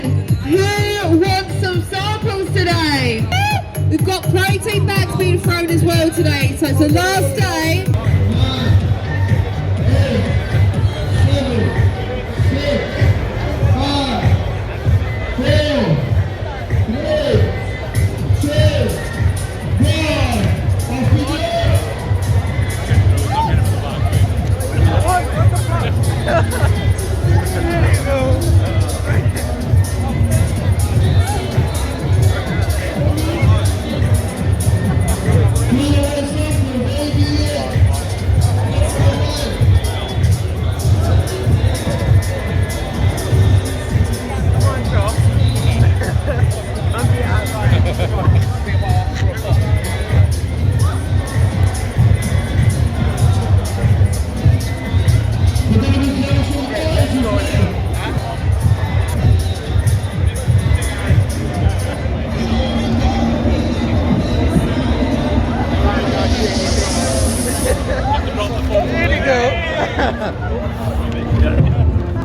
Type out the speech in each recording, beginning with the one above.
Who wants some samples today? We've got protein bags being thrown as well today, so it's the last day.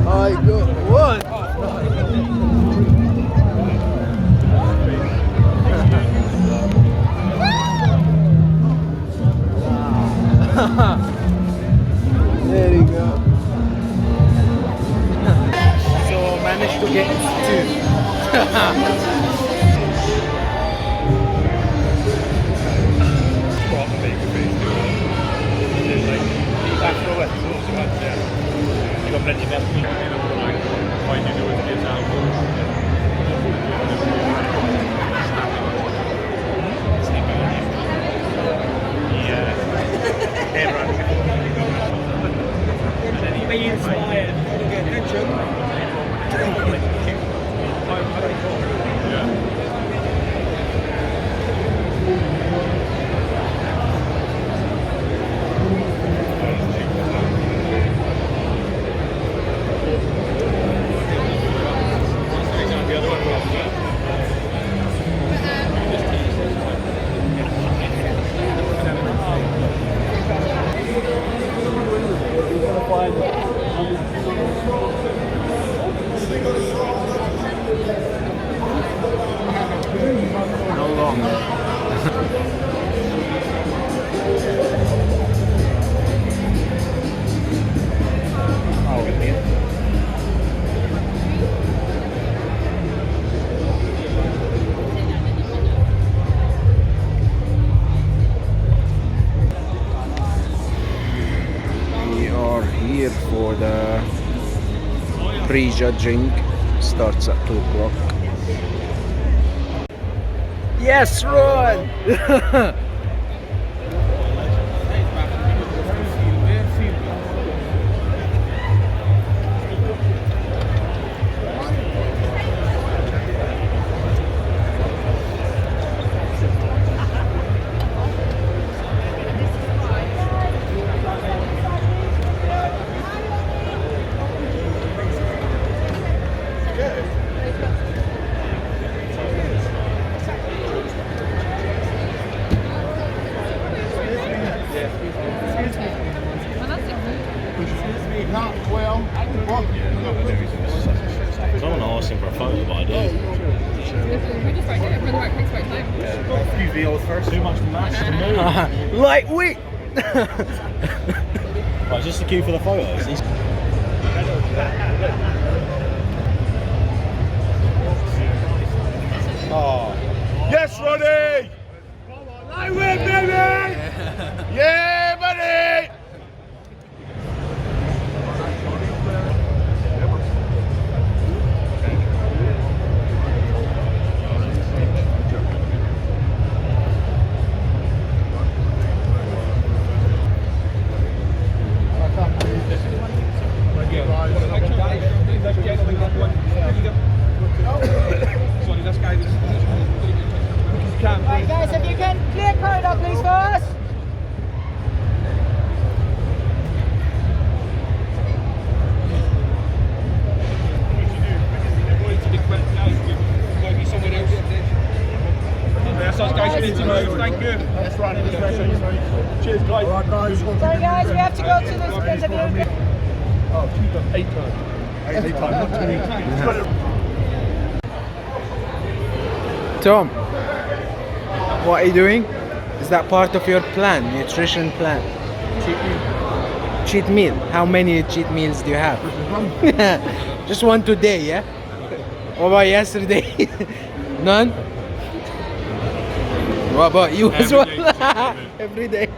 I got one. There you go. So managed to get two. No longer. We are here for the pre-judging. Starts at 2 o'clock. Yes, Ron! Someone asked him for a photo, but I do. Excuse me, I was first. Too much mash to move. Lightweight! Right, just the queue for the photos. Oh. Yes, Ronnie! Lightweight, baby! Yeah, buddy! Right guys, if you can clear corridor please first. Thank you. That's right. Cheers, guys. All right, guys. Sorry guys, we have to go to this interview. Oh, 8 times. 8 times, not 20 times. Tom, what are you doing? Is that part of your plan, nutrition plan? Cheat meal. How many cheat meals do you have? Just one today, yeah? What about yesterday? None? What about you as well? Every day.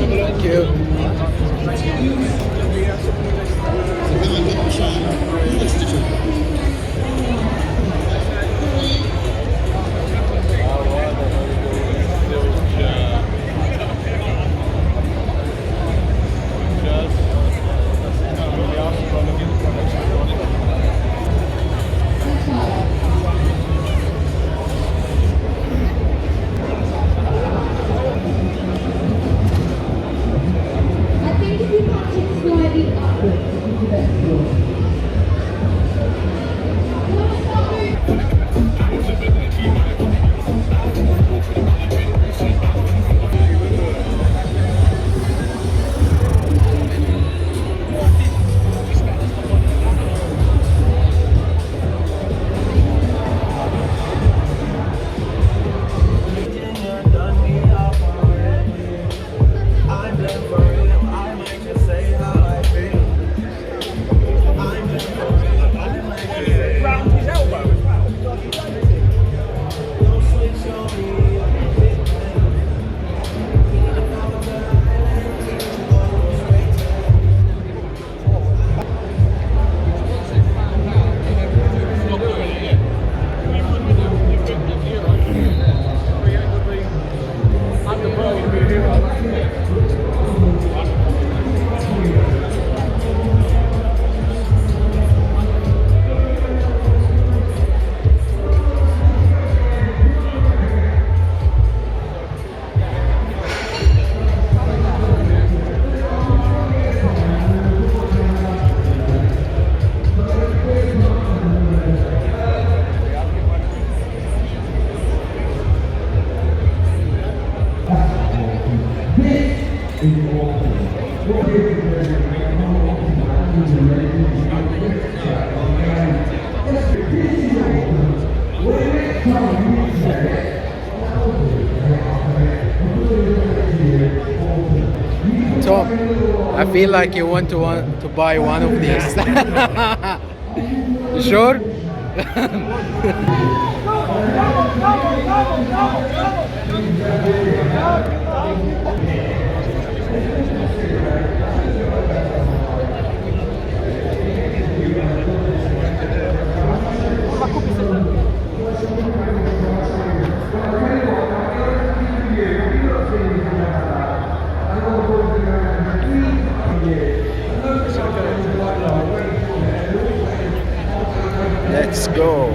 Thank you. I think if you punch it slightly upwards, it's the best one. Tom, I feel like you want to buy one of these. You sure? Let's go.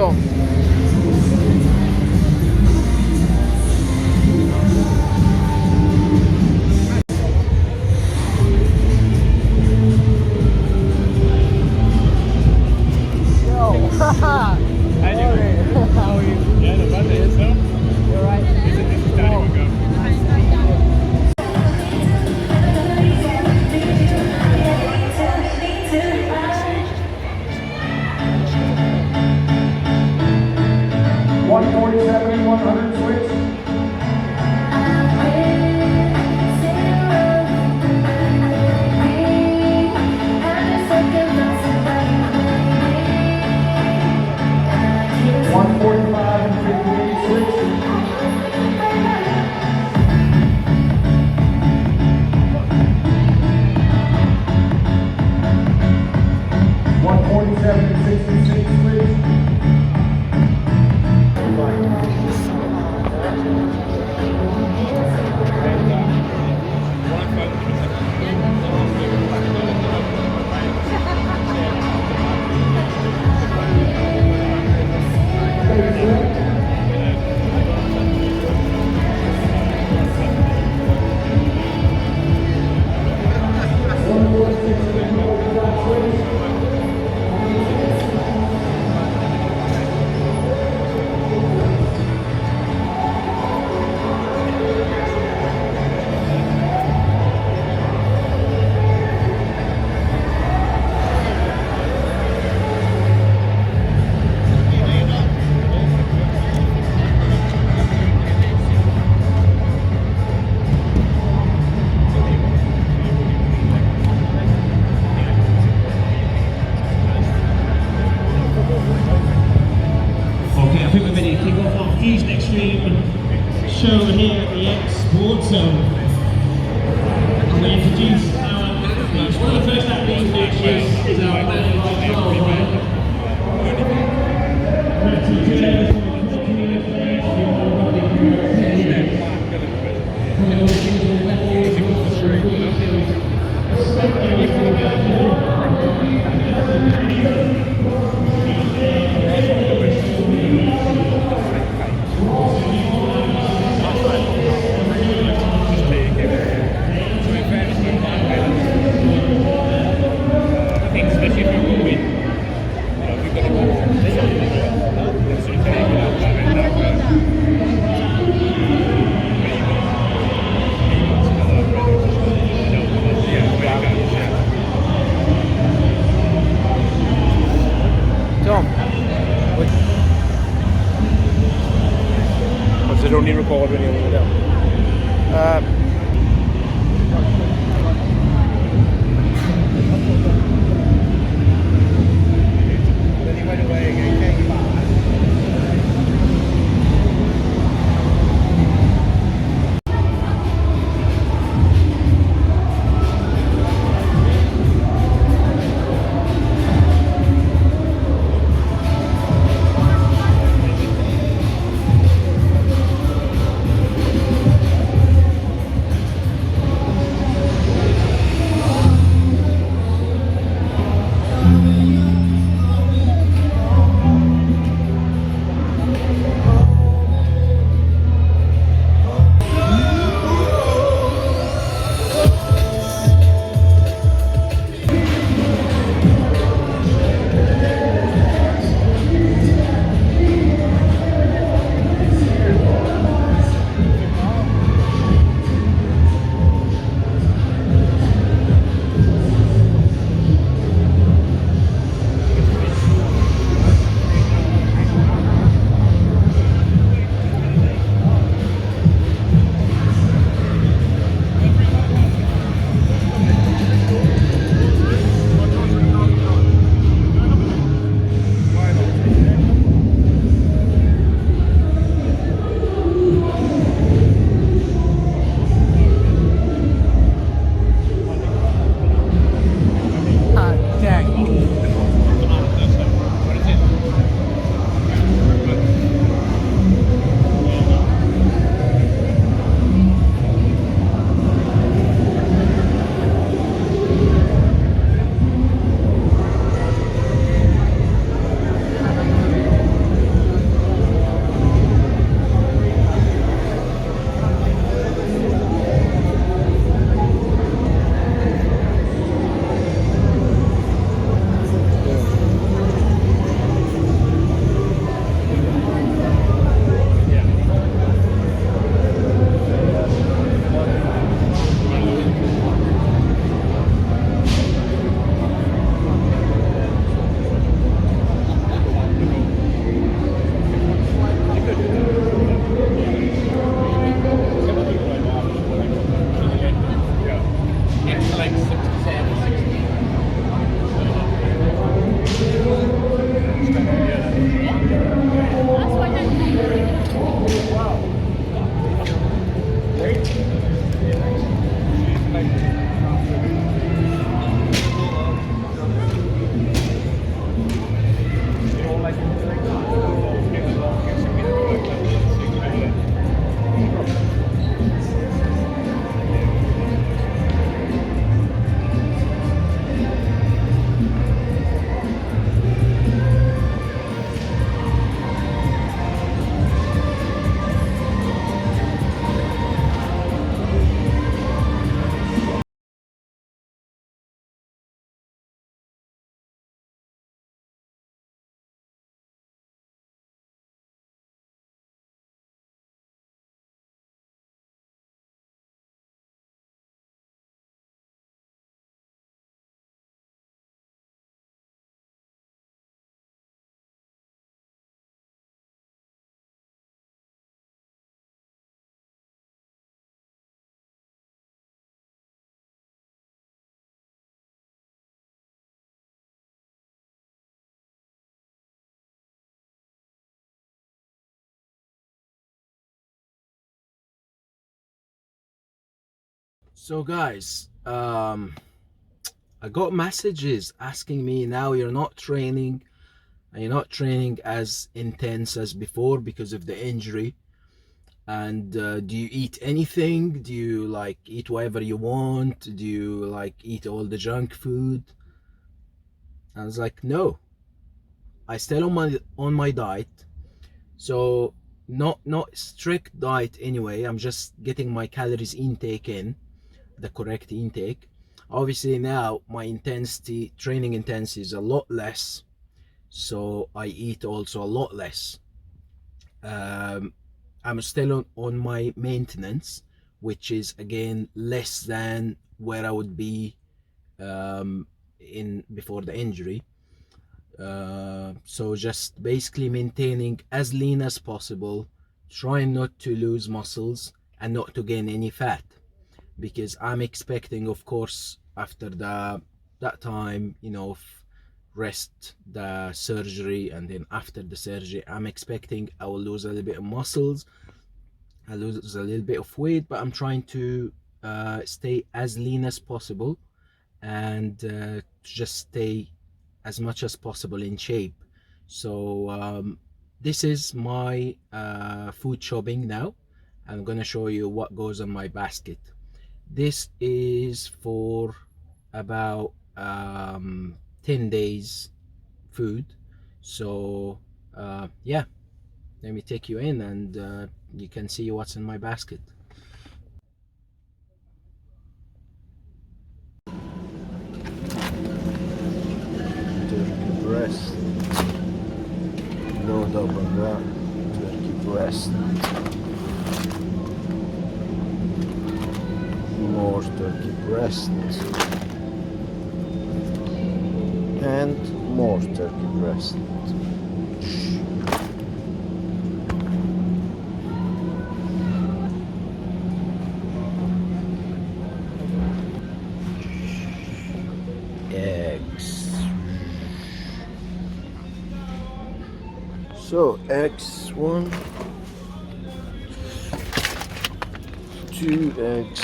Tom. How are you? Yeah, no bad, yourself? You're right. This is Danny Woodgo. Okay, I think we're ready to kick off our Fusion Extreme show here at the X Sports Zone. I'm going to introduce one of the first athletes next year is our man by 12. Tom. Was it only record when you were there? So guys, I got messages asking me, now you're not training, and you're not training as intense as before because of the injury, and do you eat anything? Do you like eat whatever you want? Do you like eat all the junk food? I was like, no, I still on my diet. So not strict diet anyway, I'm just getting my calories intake in, the correct intake. Obviously now my training intensity is a lot less, so I eat also a lot less. I'm still on my maintenance, which is again less than where I would be in before the injury. So just basically maintaining as lean as possible, trying not to lose muscles and not to gain any fat, because I'm expecting, of course, after that time, you know, rest, the surgery, and then after the surgery, I'm expecting I will lose a little bit of muscles, I lose a little bit of weight, but I'm trying to stay as lean as possible and just stay as much as possible in shape. So this is my food shopping now. I'm gonna show you what goes on my basket. This is for about 10 days food. So yeah, let me take you in and you can see what's in my basket. Turkey breast, load up on that. Turkey breast, more turkey breast, and more turkey breast. Eggs. So eggs, 1, 2 eggs,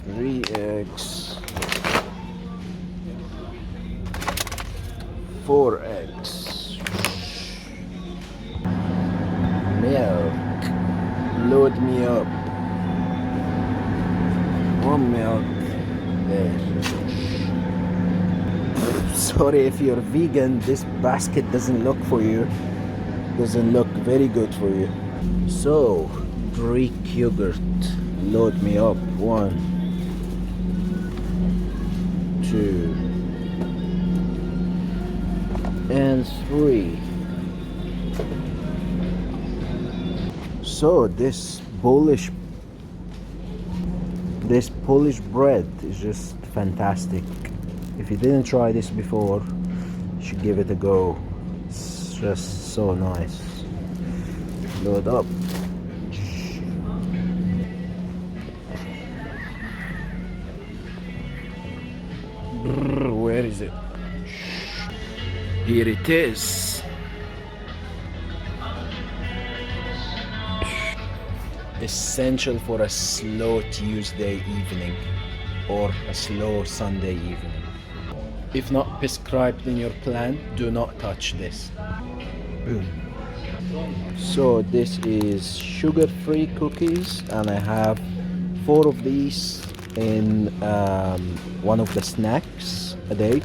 3 eggs, 4 eggs, milk, load me up, 1 milk, there. Sorry if you're vegan, this basket doesn't look very good for you. So Greek yogurt, load me up, 1, 2 and 3. So this Polish bread is just fantastic. If you didn't try this before, you should give it a go. It's just so nice. Load up. Where is it? Here it is. Essential for a slow Tuesday evening or a slow Sunday evening. If not prescribed in your plan, do not touch this. Boom. So this is sugar-free cookies, and I have 4 of these in one of the snacks a day,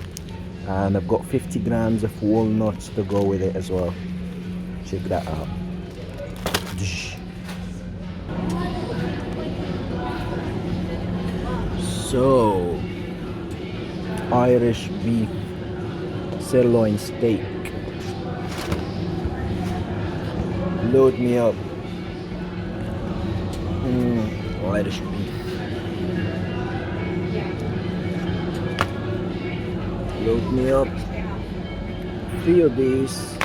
and I've got 50 grams of walnuts to go with it as well. Check that out. So Irish beef sirloin steak, load me up. Irish beef, load me up. 3 of these,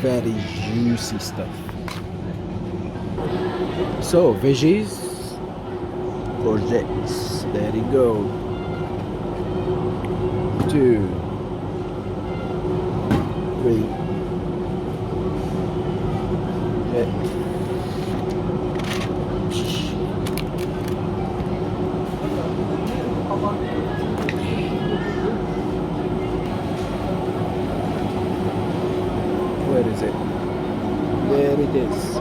very juicy stuff. So veggies, courgettes, there you go. 2, 3, Where is it? There it is.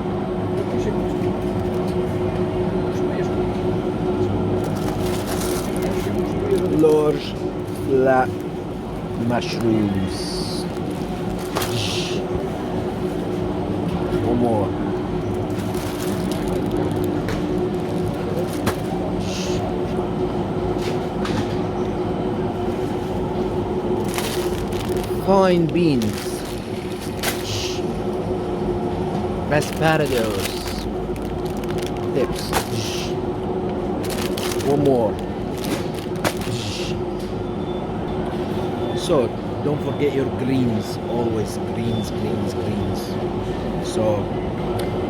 Large flat mushrooms. One more. Fine beans. Asparagus. Tips. One more. So don't forget your greens, always greens. So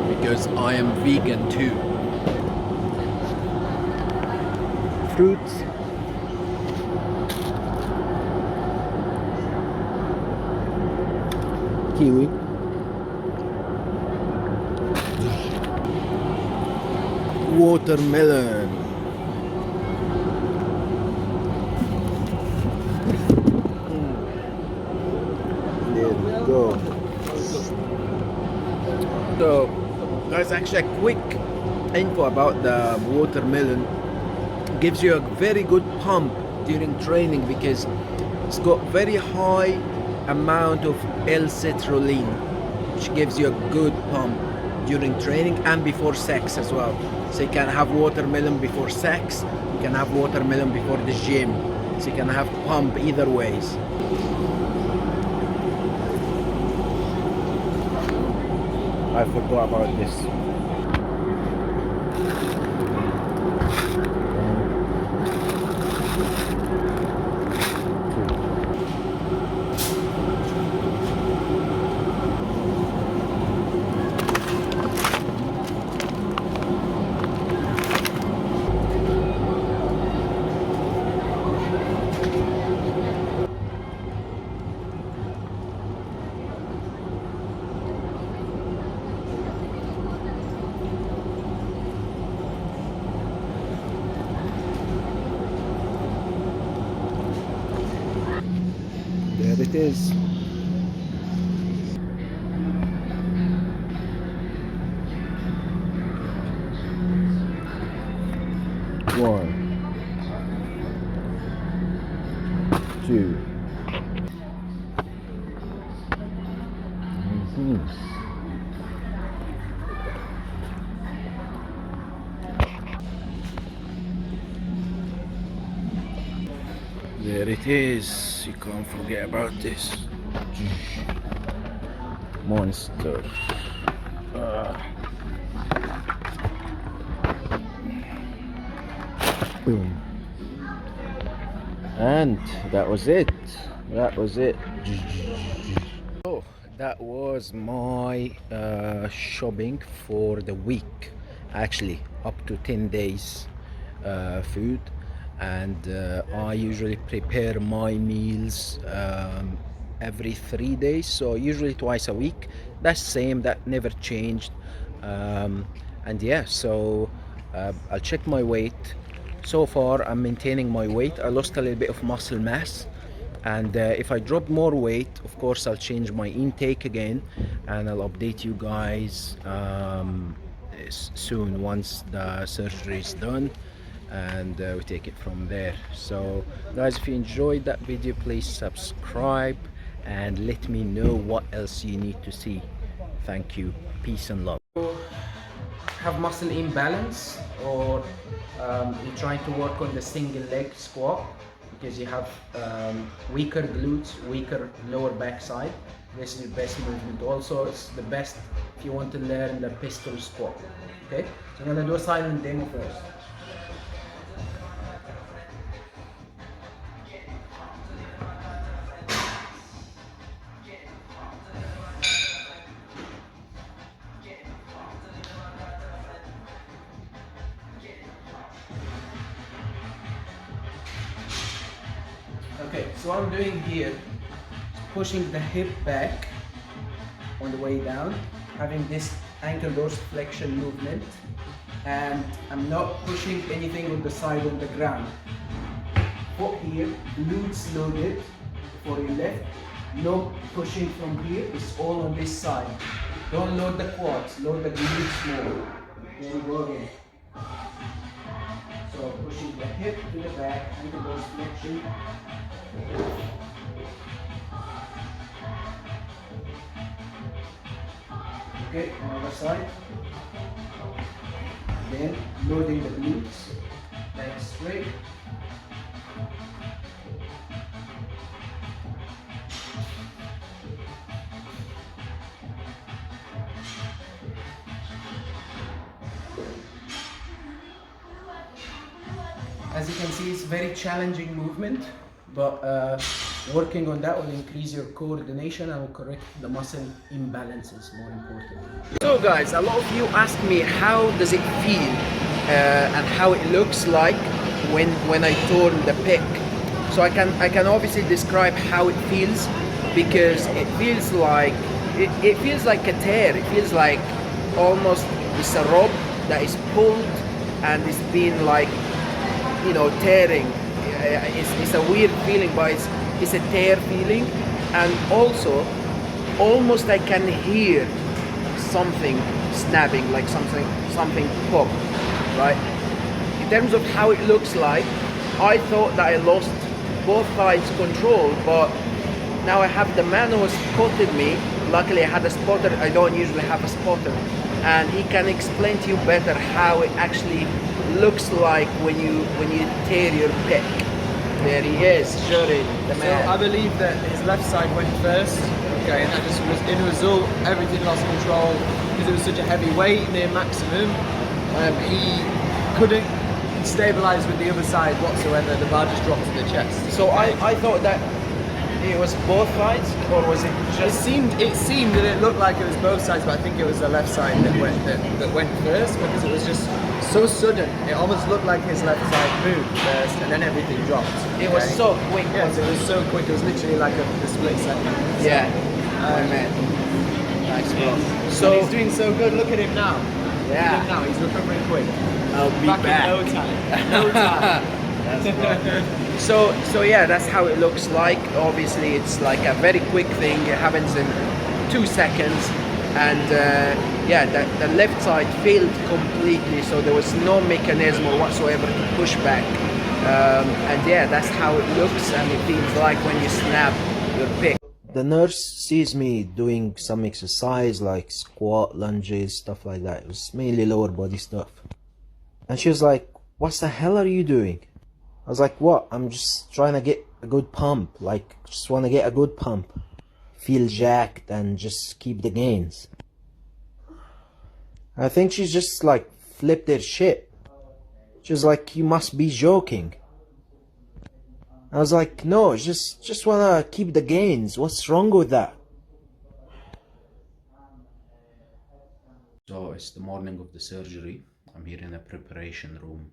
because I am vegan too. Fruits. Kiwi. Watermelon. There we go. So, guys, actually a quick info about the watermelon. Gives you a very good pump during training because it's got very high amount of L-citrulline, which gives you a good pump during training and before sex as well. So you can have watermelon before sex, you can have watermelon before the gym, so you can have pump either ways. I forgot about this. There it is. One, two. There it is. You can't forget about this. Monster. Boom. And that was it. So that was my shopping for the week. Actually, up to 10 days food. And I usually prepare my meals every 3 days, so usually twice a week. That's same, that never changed. And yeah, so I'll check my weight. So far I'm maintaining my weight. I lost a little bit of muscle mass, and if I drop more weight, of course I'll change my intake again, and I'll update you guys soon once the surgery is done, and we take it from there. So guys, if you enjoyed that video, please subscribe and let me know what else you need to see. Thank you. Peace and love. Have muscle imbalance, or you're trying to work on the single leg squat because you have weaker glutes, weaker lower back side, this is the best movement. Also, it's the best if you want to learn the pistol squat. Okay, so I'm gonna do a silent demo first. Okay, so what I'm doing here is pushing the hip back on the way down, having this ankle dorsiflexion movement, and I'm not pushing anything on the side on the ground. Foot here, glutes loaded before you lift. No pushing from here, it's all on this side. Don't load the quads, load the glutes more. There we go again. So pushing the hip to the back, ankle dorsiflexion. Okay, another side. Then loading the glutes, legs straight. As you can see, it's very challenging movement, but working on that will increase your coordination and will correct the muscle imbalances, more importantly. So guys, a lot of you ask me how does it feel and how it looks like when I torn the pec. So I can obviously describe how it feels, because it feels like a tear. It feels like almost it's a rope that is pulled and it's been like, you know, tearing. It's a weird feeling, but it's a tear feeling, and also almost I can hear something snapping, like something pop, right? In terms of how it looks like, I thought that I lost both sides control, but now I have the man who has spotted me. Luckily I had a spotter. I don't usually have a spotter, and he can explain to you better how it actually looks like when you tear your pec. There he is, Jory, the man. So I believe that his left side went first, okay, and that just was, in a result, everything lost control because it was such a heavy weight near maximum. He couldn't stabilise with the other side whatsoever. The bar just dropped to the chest. So I thought that it was both sides, or was it just? It seemed that it looked like it was both sides, but I think it was the left side that went first, because it was just so sudden. It almost looked like his left side moved first, and then everything dropped. It was so quick. Yes, it was so quick. It was literally like a split second. Yeah. Man. Nice, bro. So he's doing so good. Look at him now. Yeah. Look at him now. He's recovering quick. I'll be back. In no time. No time. So yeah, that's how it looks like. Obviously it's like a very quick thing. It happens in 2 seconds, and yeah, the left side failed completely, so there was no mechanism whatsoever to push back, and yeah, that's how it looks and it feels like when you snap your pec. The nurse sees me doing some exercise like squat, lunges, stuff like that. It was mainly lower body stuff, and she was like, "What the hell are you doing?" I was like, "What? I'm just trying to get a good pump, like just want to get a good pump, feel jacked and just keep the gains." I think she's just like flipped her shit. She was like, "You must be joking." I was like, "No, just want to keep the gains. What's wrong with that?" So it's the morning of the surgery. I'm here in the preparation room.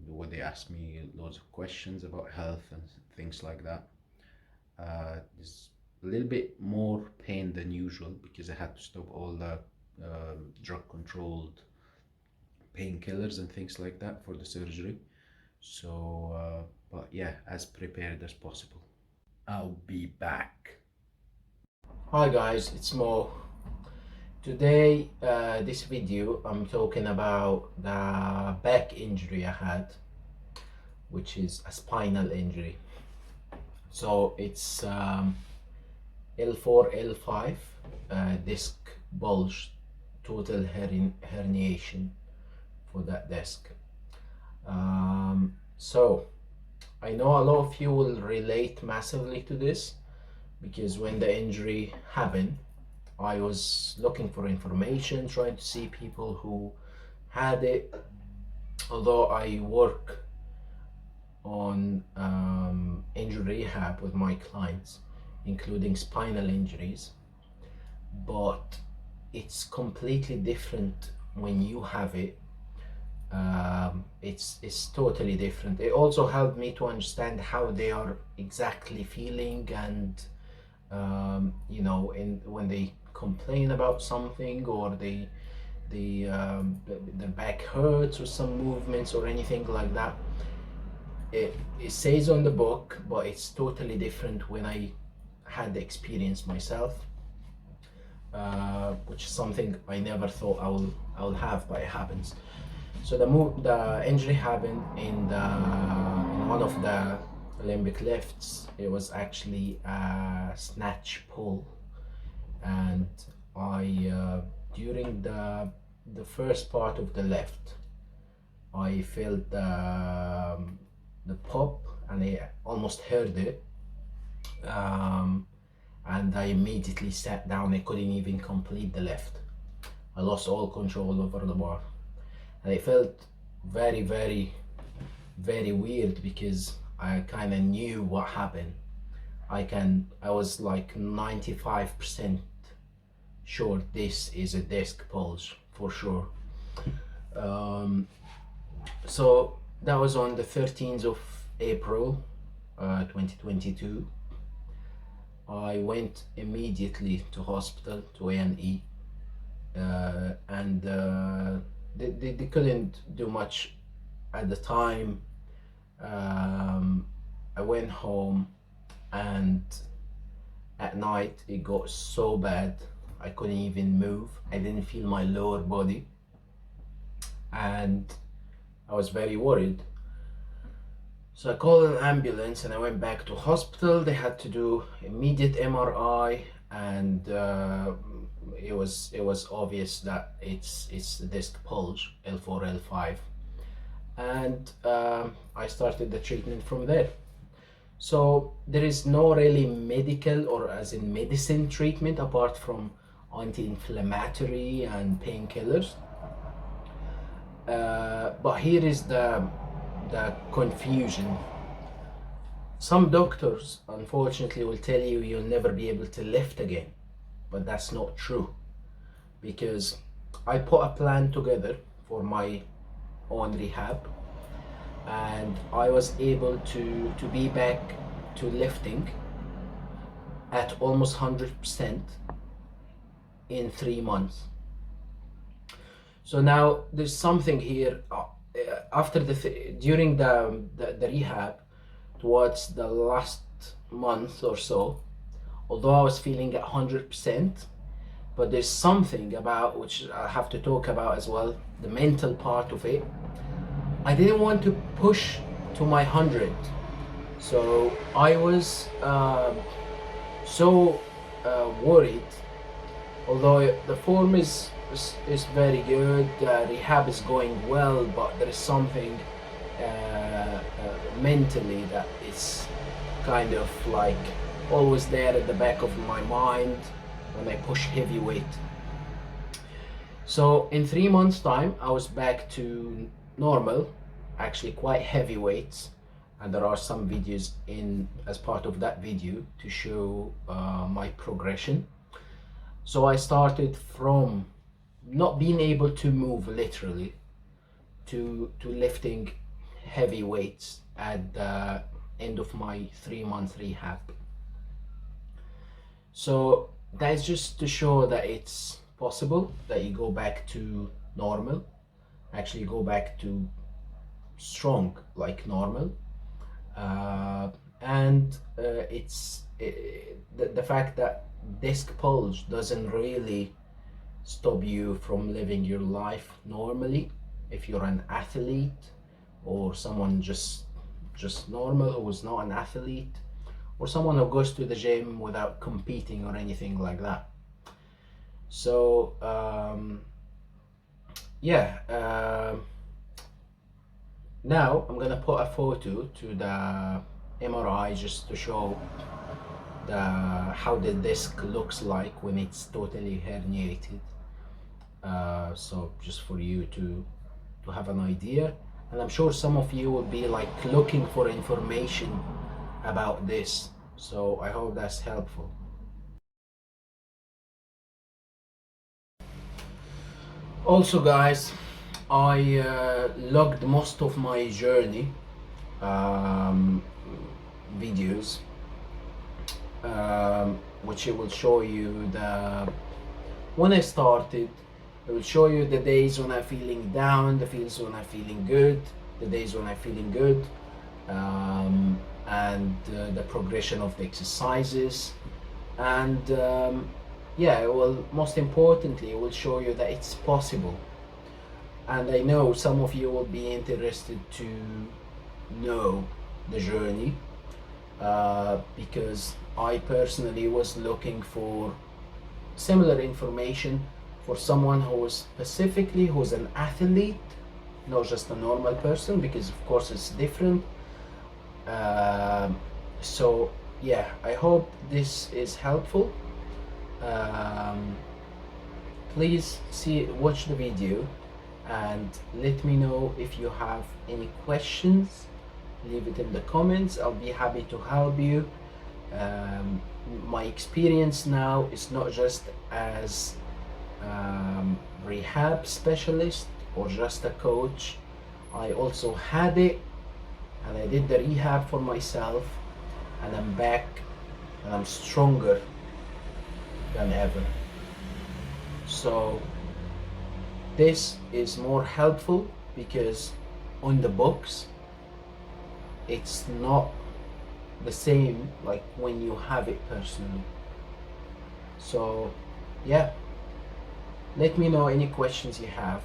Where they asked me loads of questions about health and things like that. There's a little bit more pain than usual because I had to stop all the drug controlled painkillers and things like that for the surgery. So but yeah, as prepared as possible. I'll be back. Hi guys, it's Mo. Today, this video, I'm talking about the back injury I had, which is a spinal injury. So it's L4, L5, disc bulge, total herniation for that disc. So I know a lot of you will relate massively to this, because when the injury happened, I was looking for information, trying to see people who had it. Although I work on injury rehab with my clients, including spinal injuries, but it's completely different when you have it. It's totally different. It also helped me to understand how they are exactly feeling, and you know, when they complain about something, or the back hurts or some movements or anything like that. It says on the book, but it's totally different when I had the experience myself, which is something I never thought I will have, but it happens. So the injury happened in one of the Olympic lifts. It was actually a snatch pull, and I during the first part of the lift, I felt the pop, and I almost heard it, and I immediately sat down. I couldn't even complete the lift. I lost all control over the bar, and it felt very, very, very weird, because I kind of knew what happened. I was like 95% sure this is a disc bulge for sure. So that was on the 13th of April 2022. I went immediately to hospital, to A&E, and they couldn't do much at the time. I went home, and at night it got so bad I couldn't even move. I didn't feel my lower body, and I was very worried. So I called an ambulance and I went back to hospital. They had to do immediate MRI, and it was obvious that it's the disc bulge, L4, L5, and I started the treatment from there. So there is no really medical, or as in medicine, treatment apart from anti-inflammatory and painkillers. But here is the confusion. Some doctors unfortunately will tell you you'll never be able to lift again, but that's not true, because I put a plan together for my own rehab, and I was able to be back to lifting at almost 100% in 3 months. So now there's something here. After during the rehab, towards the last month or so, although I was feeling at 100%, but there's something about, which I have to talk about as well, the mental part of it. I didn't want to push to my 100, so I was so worried. Although the form is very good, rehab is going well, but there is something mentally that is kind of like always there at the back of my mind when I push heavy weight. So in 3 months time I was back to normal, actually quite heavy weights, and there are some videos in as part of that video to show my progression. So I started from not being able to move literally to lifting heavy weights at the end of my 3-month rehab. So that's just to show that it's possible that you go back to normal, actually go back to strong like normal, and the fact that disc bulge doesn't really stop you from living your life normally. If you're an athlete, or someone just normal who is not an athlete, or someone who goes to the gym without competing or anything like that. So now I'm gonna put a photo to the MRI just to show how the disc looks like when it's totally herniated. So just for you to have an idea, and I'm sure some of you will be like looking for information about this, so I hope that's helpful. Also guys, I logged most of my journey videos, which it will show you when I started, I will show you the days when I'm feeling down, the days when I'm feeling good, the days when I'm feeling good, and the progression of the exercises, and yeah, well, most importantly, it will show you that it's possible. And I know some of you will be interested to know the journey, because I personally was looking for similar information for someone who's an athlete, not just a normal person, because of course it's different. So yeah, I hope this is helpful. Please watch the video and let me know if you have any questions. Leave it in the comments. I'll be happy to help you. My experience now is not just as rehab specialist or just a coach. I also had it, and I did the rehab for myself, and I'm back and I'm stronger than ever. So this is more helpful because on the books it's not the same like when you have it personally. So yeah, let me know any questions you have.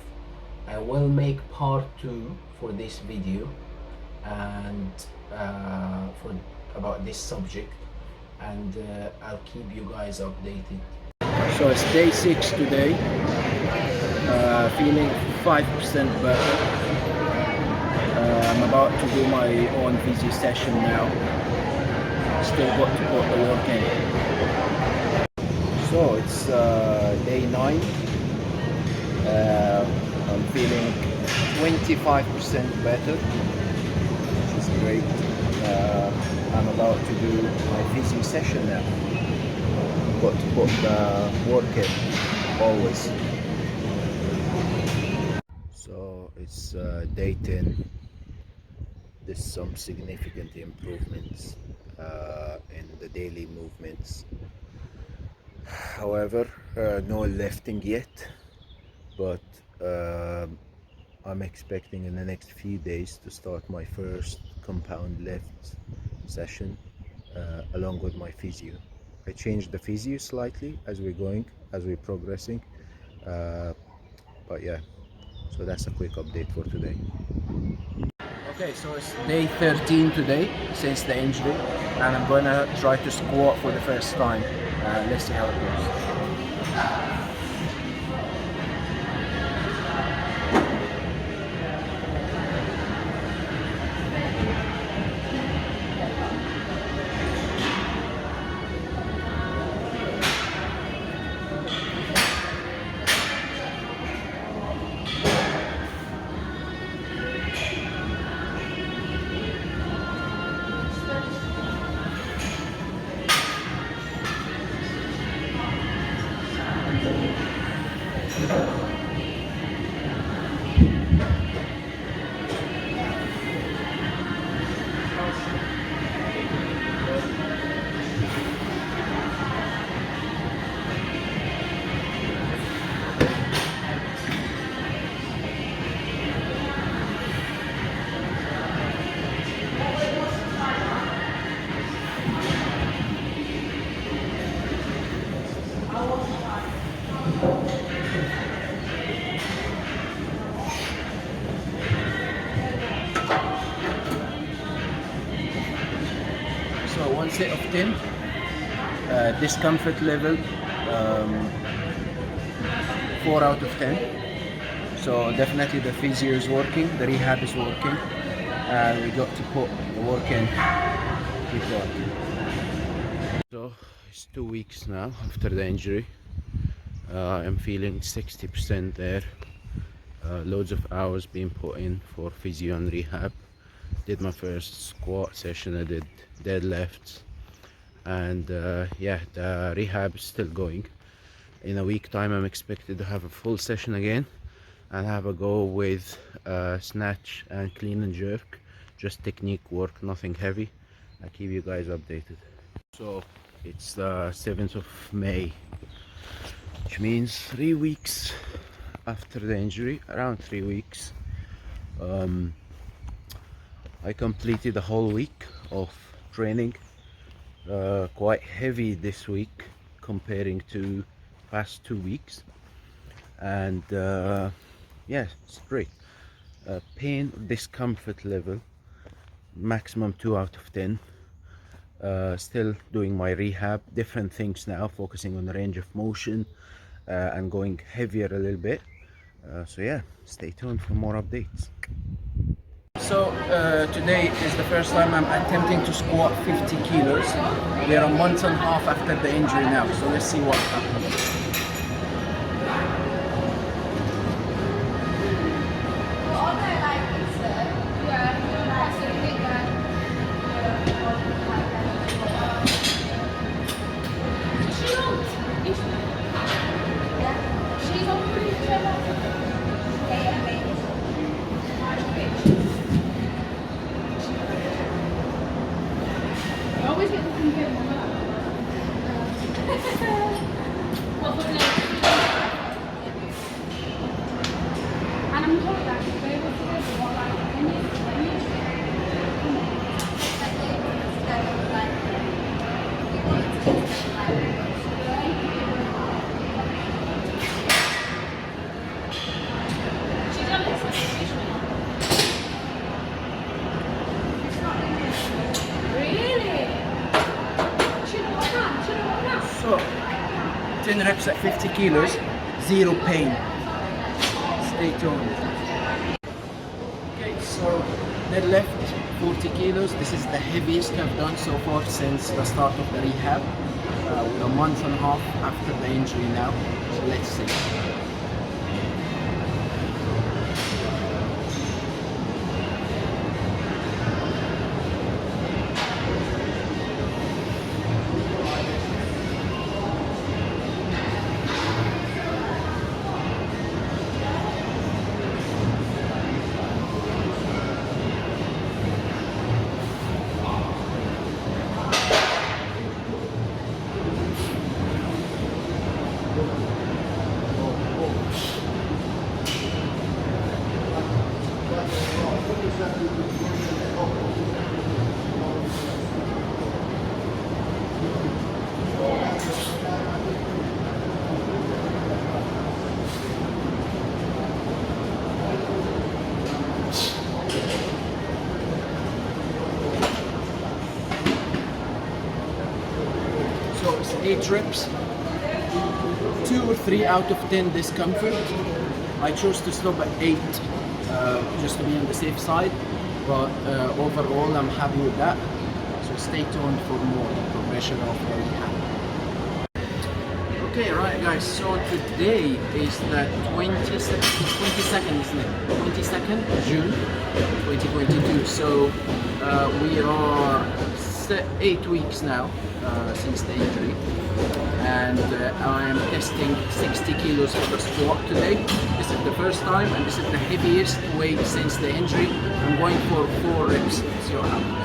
I will make part 2 for this video and about this subject, and I'll keep you guys updated. So it's day 6 today, feeling 5% better. I'm about to do my own physio session now. Still got to put the work in. So it's day 9. I'm feeling 25% better, which is great. I'm about to do my physio session now. Got to put the work in, always. So it's day 10. There's some significant improvements in the daily movements. However, no lifting yet, but I'm expecting in the next few days to start my first compound lift session along with my physio. I changed the physio slightly as we're progressing, but yeah, so that's a quick update for today. Okay, so it's day 13 today since the injury, and I'm gonna try to squat for the first time. Let's see how it goes. So 1 set of 10, discomfort level 4 out of 10. So definitely the physio is working, the rehab is working, and we got to put the work in. Keep working. So it's 2 weeks now after the injury. I'm feeling 60% there. Loads of hours being put in for physio and rehab. Did my first squat session, I did deadlifts, and yeah, the rehab is still going. In a week time I'm expected to have a full session again and have a go with snatch and clean and jerk, just technique work, nothing heavy. I'll keep you guys updated. So it's the 7th of May which means 3 weeks after the injury, around 3 weeks. I completed a whole week of training, quite heavy this week comparing to past 2 weeks, and yeah, it's great. Pain discomfort level maximum 2 out of 10. Still doing my rehab, different things now, focusing on the range of motion and going heavier a little bit. So yeah, stay tuned for more updates. So today is the first time I'm attempting to squat 50 kilos. We are a month and a half after the injury now, so let's see what happens. So 10 reps at 50 kilos, 0 pain. Stay tuned. Okay, so deadlift 40 kilos. This is the heaviest I've done so far since the start of the rehab. We're a month and a half after the injury now, so let's see. So it's 8 reps, 2 or 3 out of 10 discomfort. I chose to stop at 8 just to be on the safe side, but overall I'm happy with that. So stay tuned for more progression of the rehab. Okay, right guys, so today is the 22nd, isn't it? 22nd June 2022. So we are 8 weeks now since the injury, and I am testing 60 kilos for the squat today. This is the first time, and this is the heaviest weight since the injury. I'm going for 4 reps. Let's see what happens.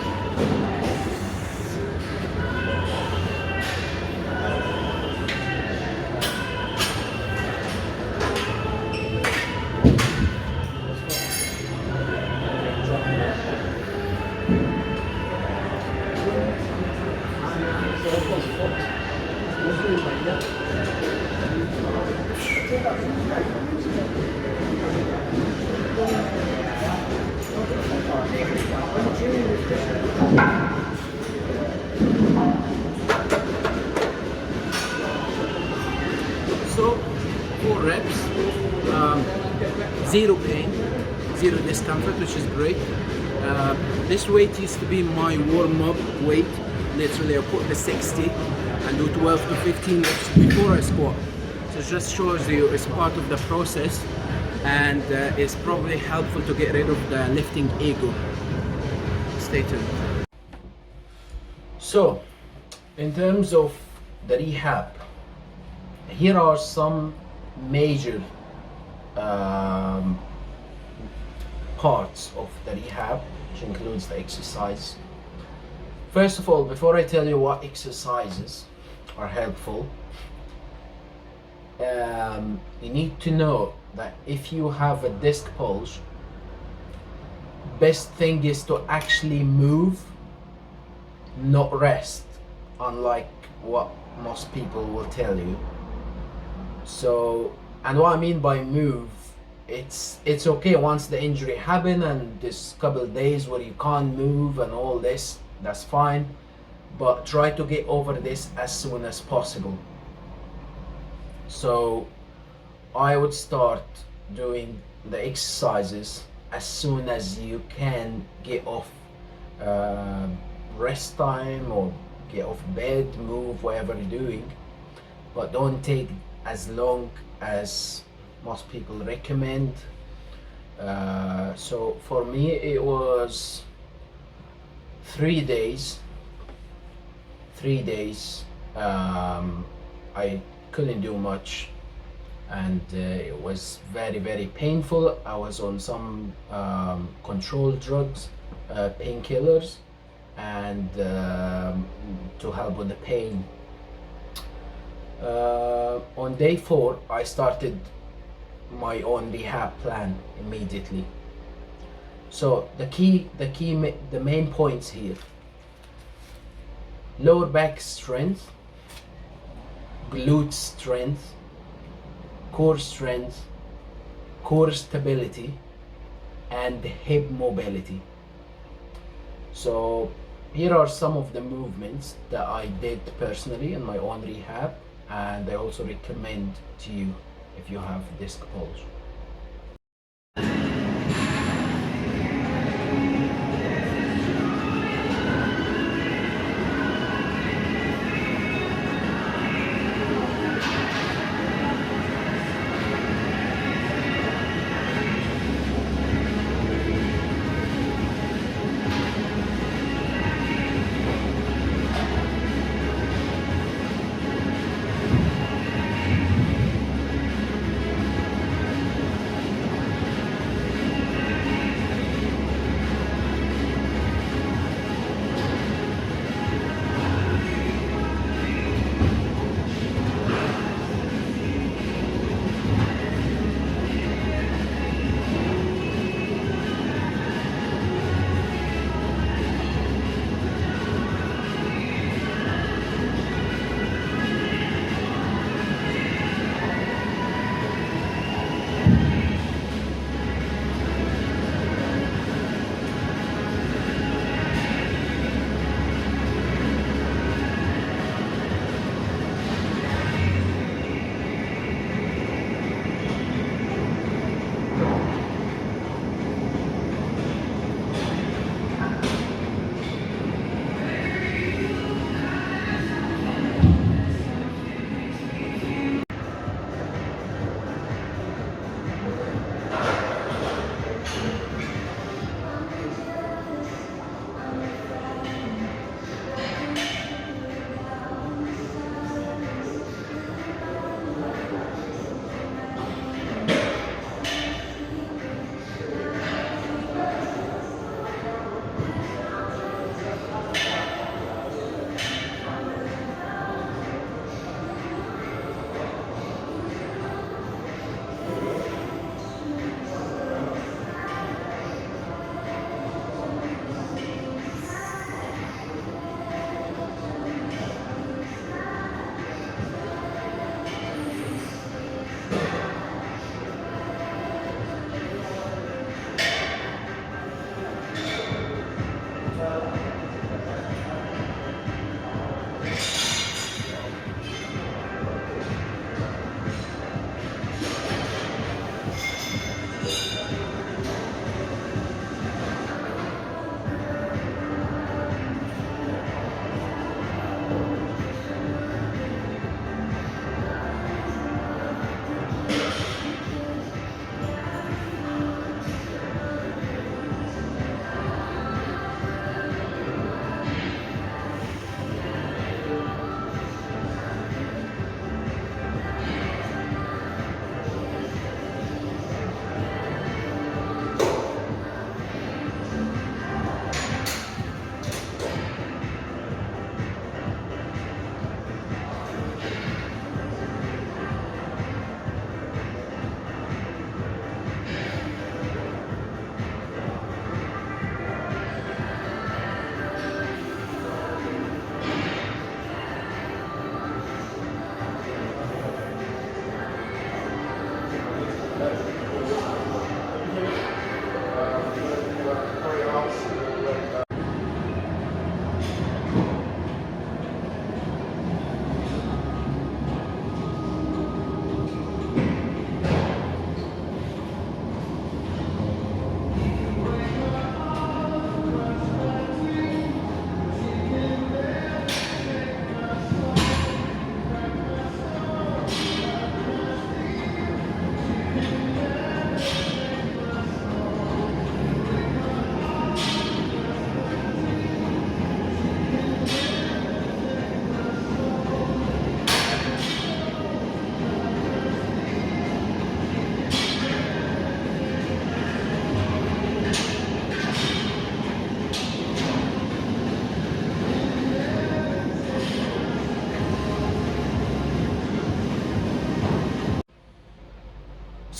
So 4 reps, 0 pain, 0 discomfort, which is great. This weight used to be my warm-up weight. Literally I put the 60 and do 12 to 15 reps before I squat. So it just shows you it's part of the process, and it's probably helpful to get rid of the lifting ego. Stay tuned. So, in terms of the rehab, here are some major parts of the rehab, which includes the exercise. First of all, before I tell you what exercises are helpful, you need to know that if you have a disc bulge, best thing is to actually move, not rest, unlike what most people will tell you. So, and what I mean by move, it's okay once the injury happened and this couple of days where you can't move and all this, that's fine, but try to get over this as soon as possible. So I would start doing the exercises as soon as you can get off rest time or get off bed, move, whatever you're doing, but don't take as long as most people recommend. So for me it was 3 days. I couldn't do much, and it was very painful. I was on some controlled drugs, painkillers, and to help with the pain. On day 4 I started my own rehab plan immediately. So the main points here: lower back strength, glute strength, core strength, core stability, and hip mobility. So here are some of the movements that I did personally in my own rehab, and I also recommend to you if you have disc bulge.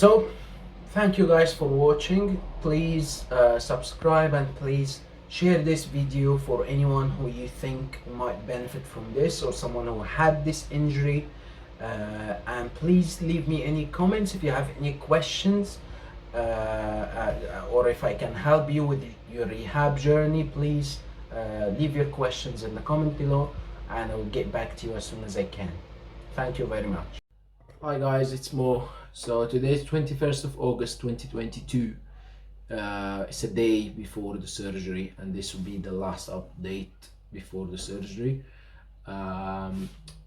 So thank you guys for watching. Please subscribe and please share this video for anyone who you think might benefit from this, or someone who had this injury. And please leave me any comments if you have any questions, or if I can help you with your rehab journey. Please leave your questions in the comment below and I will get back to you as soon as I can. Thank you very much. Hi guys, it's Mo. So today is 21st of August 2022. It's a day before the surgery, and this will be the last update before the surgery.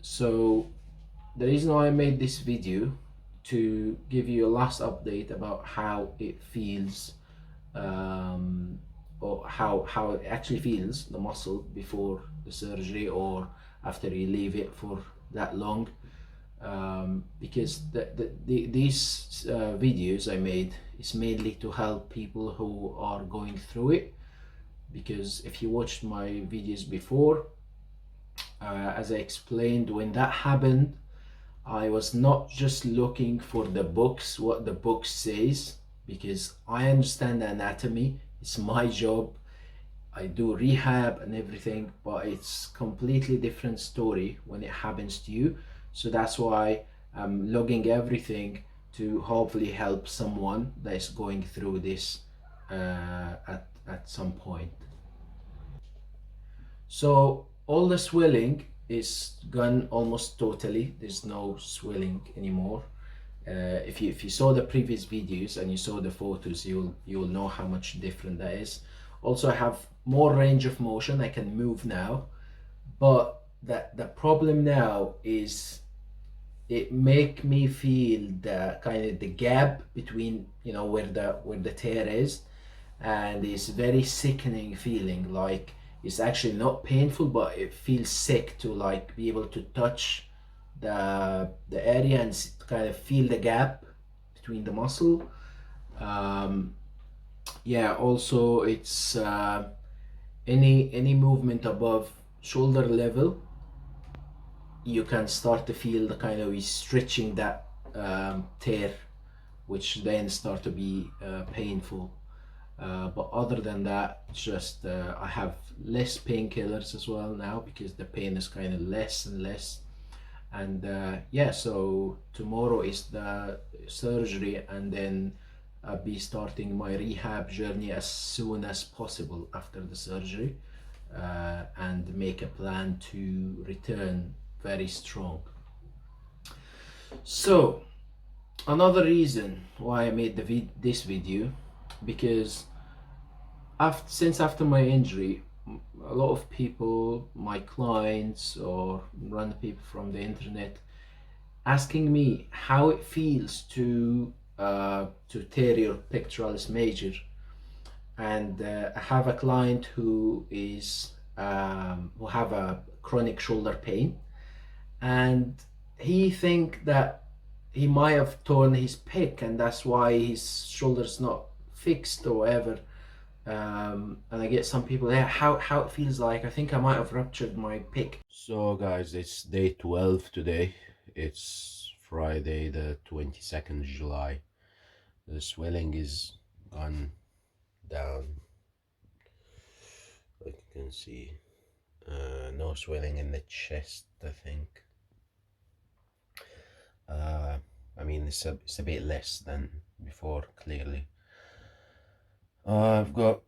So the reason why I made this video, to give you a last update about how it feels, or how it actually feels, the muscle before the surgery or after you leave it for that long. Because these videos I made is mainly to help people who are going through it. Because if you watched my videos before, as I explained, when that happened, I was not just looking for the books, what the book says, because I understand the anatomy, it's my job, I do rehab and everything, but it's completely different story when it happens to you. So that's why I'm logging everything to hopefully help someone that is going through this at some point. So all the swelling is gone almost totally. There's no swelling anymore. If you saw the previous videos and you saw the photos, you'll know how much different that is. Also, I have more range of motion. I can move now, but the problem now is it make me feel the kind of the gap between, you know, where the tear is, and it's very sickening feeling. Like, it's actually not painful, but it feels sick to like be able to touch the area and kind of feel the gap between the muscle. Yeah, also it's any movement above shoulder level, you can start to feel the kind of stretching that tear, which then start to be painful. But other than that, just I have less painkillers as well now, because the pain is kind of less and less. And yeah, so tomorrow is the surgery, and then I'll be starting my rehab journey as soon as possible after the surgery, and make a plan to return very strong. So another reason why I made this video, because since after my injury, a lot of people, my clients or random people from the internet, asking me how it feels to tear your pectoralis major. And I have a client who have a chronic shoulder pain, and he think that he might have torn his pec, and that's why his shoulder's not fixed or whatever. And I get some people there, how it feels like, I think I might have ruptured my pec. So guys, it's day 12 today. It's Friday the 22nd July. The swelling is gone down, like you can see. No swelling in the chest, I think. I mean, it's a bit less than before, clearly. I've got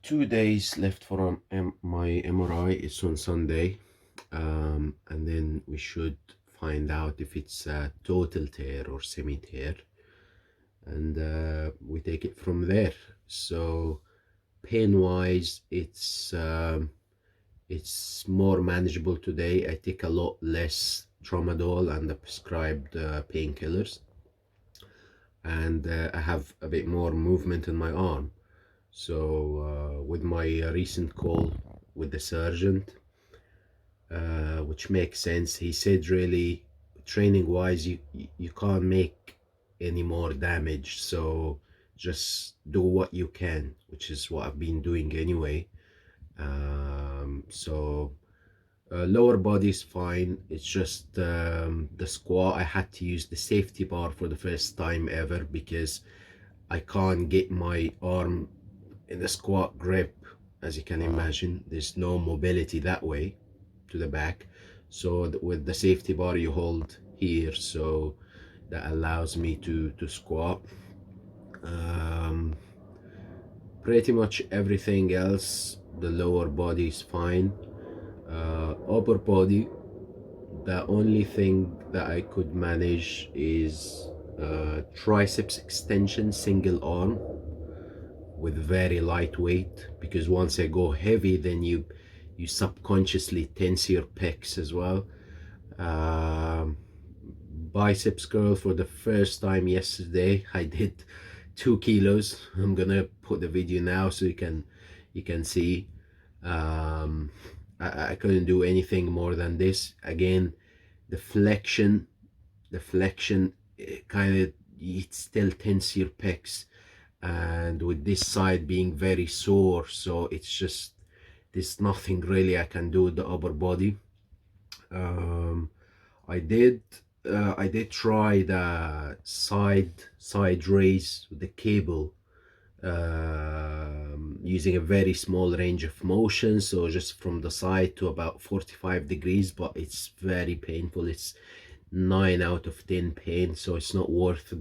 2 days left for my MRI. It's on Sunday, and then we should find out if it's a total tear or semi-tear, and we take it from there. So pain-wise, it's more manageable today. I take a lot less tramadol and the prescribed painkillers, and I have a bit more movement in my arm. So with my recent call with the surgeon, which makes sense, he said really training wise you can't make any more damage, so just do what you can, which is what I've been doing anyway. So Lower body is fine. It's just the squat. I had to use the safety bar for the first time ever because I can't get my arm in the squat grip. As you can imagine, there's no mobility that way to the back. So with the safety bar you hold here, so that allows me to squat. Pretty much everything else, the lower body is fine. Upper body, the only thing that I could manage is triceps extension single arm with very light weight, because once I go heavy then you subconsciously tense your pecs as well. Biceps curl for the first time yesterday. I did 2 kilos. I'm gonna put the video now so you can see. I couldn't do anything more than this. Again, the flexion kind of, it still tense your pecs, and with this side being very sore, so it's just, there's nothing really I can do with the upper body. I did try the side raise with the cable, using a very small range of motion, so just from the side to about 45 degrees, but it's very painful. It's 9 out of 10 pain, so it's not worth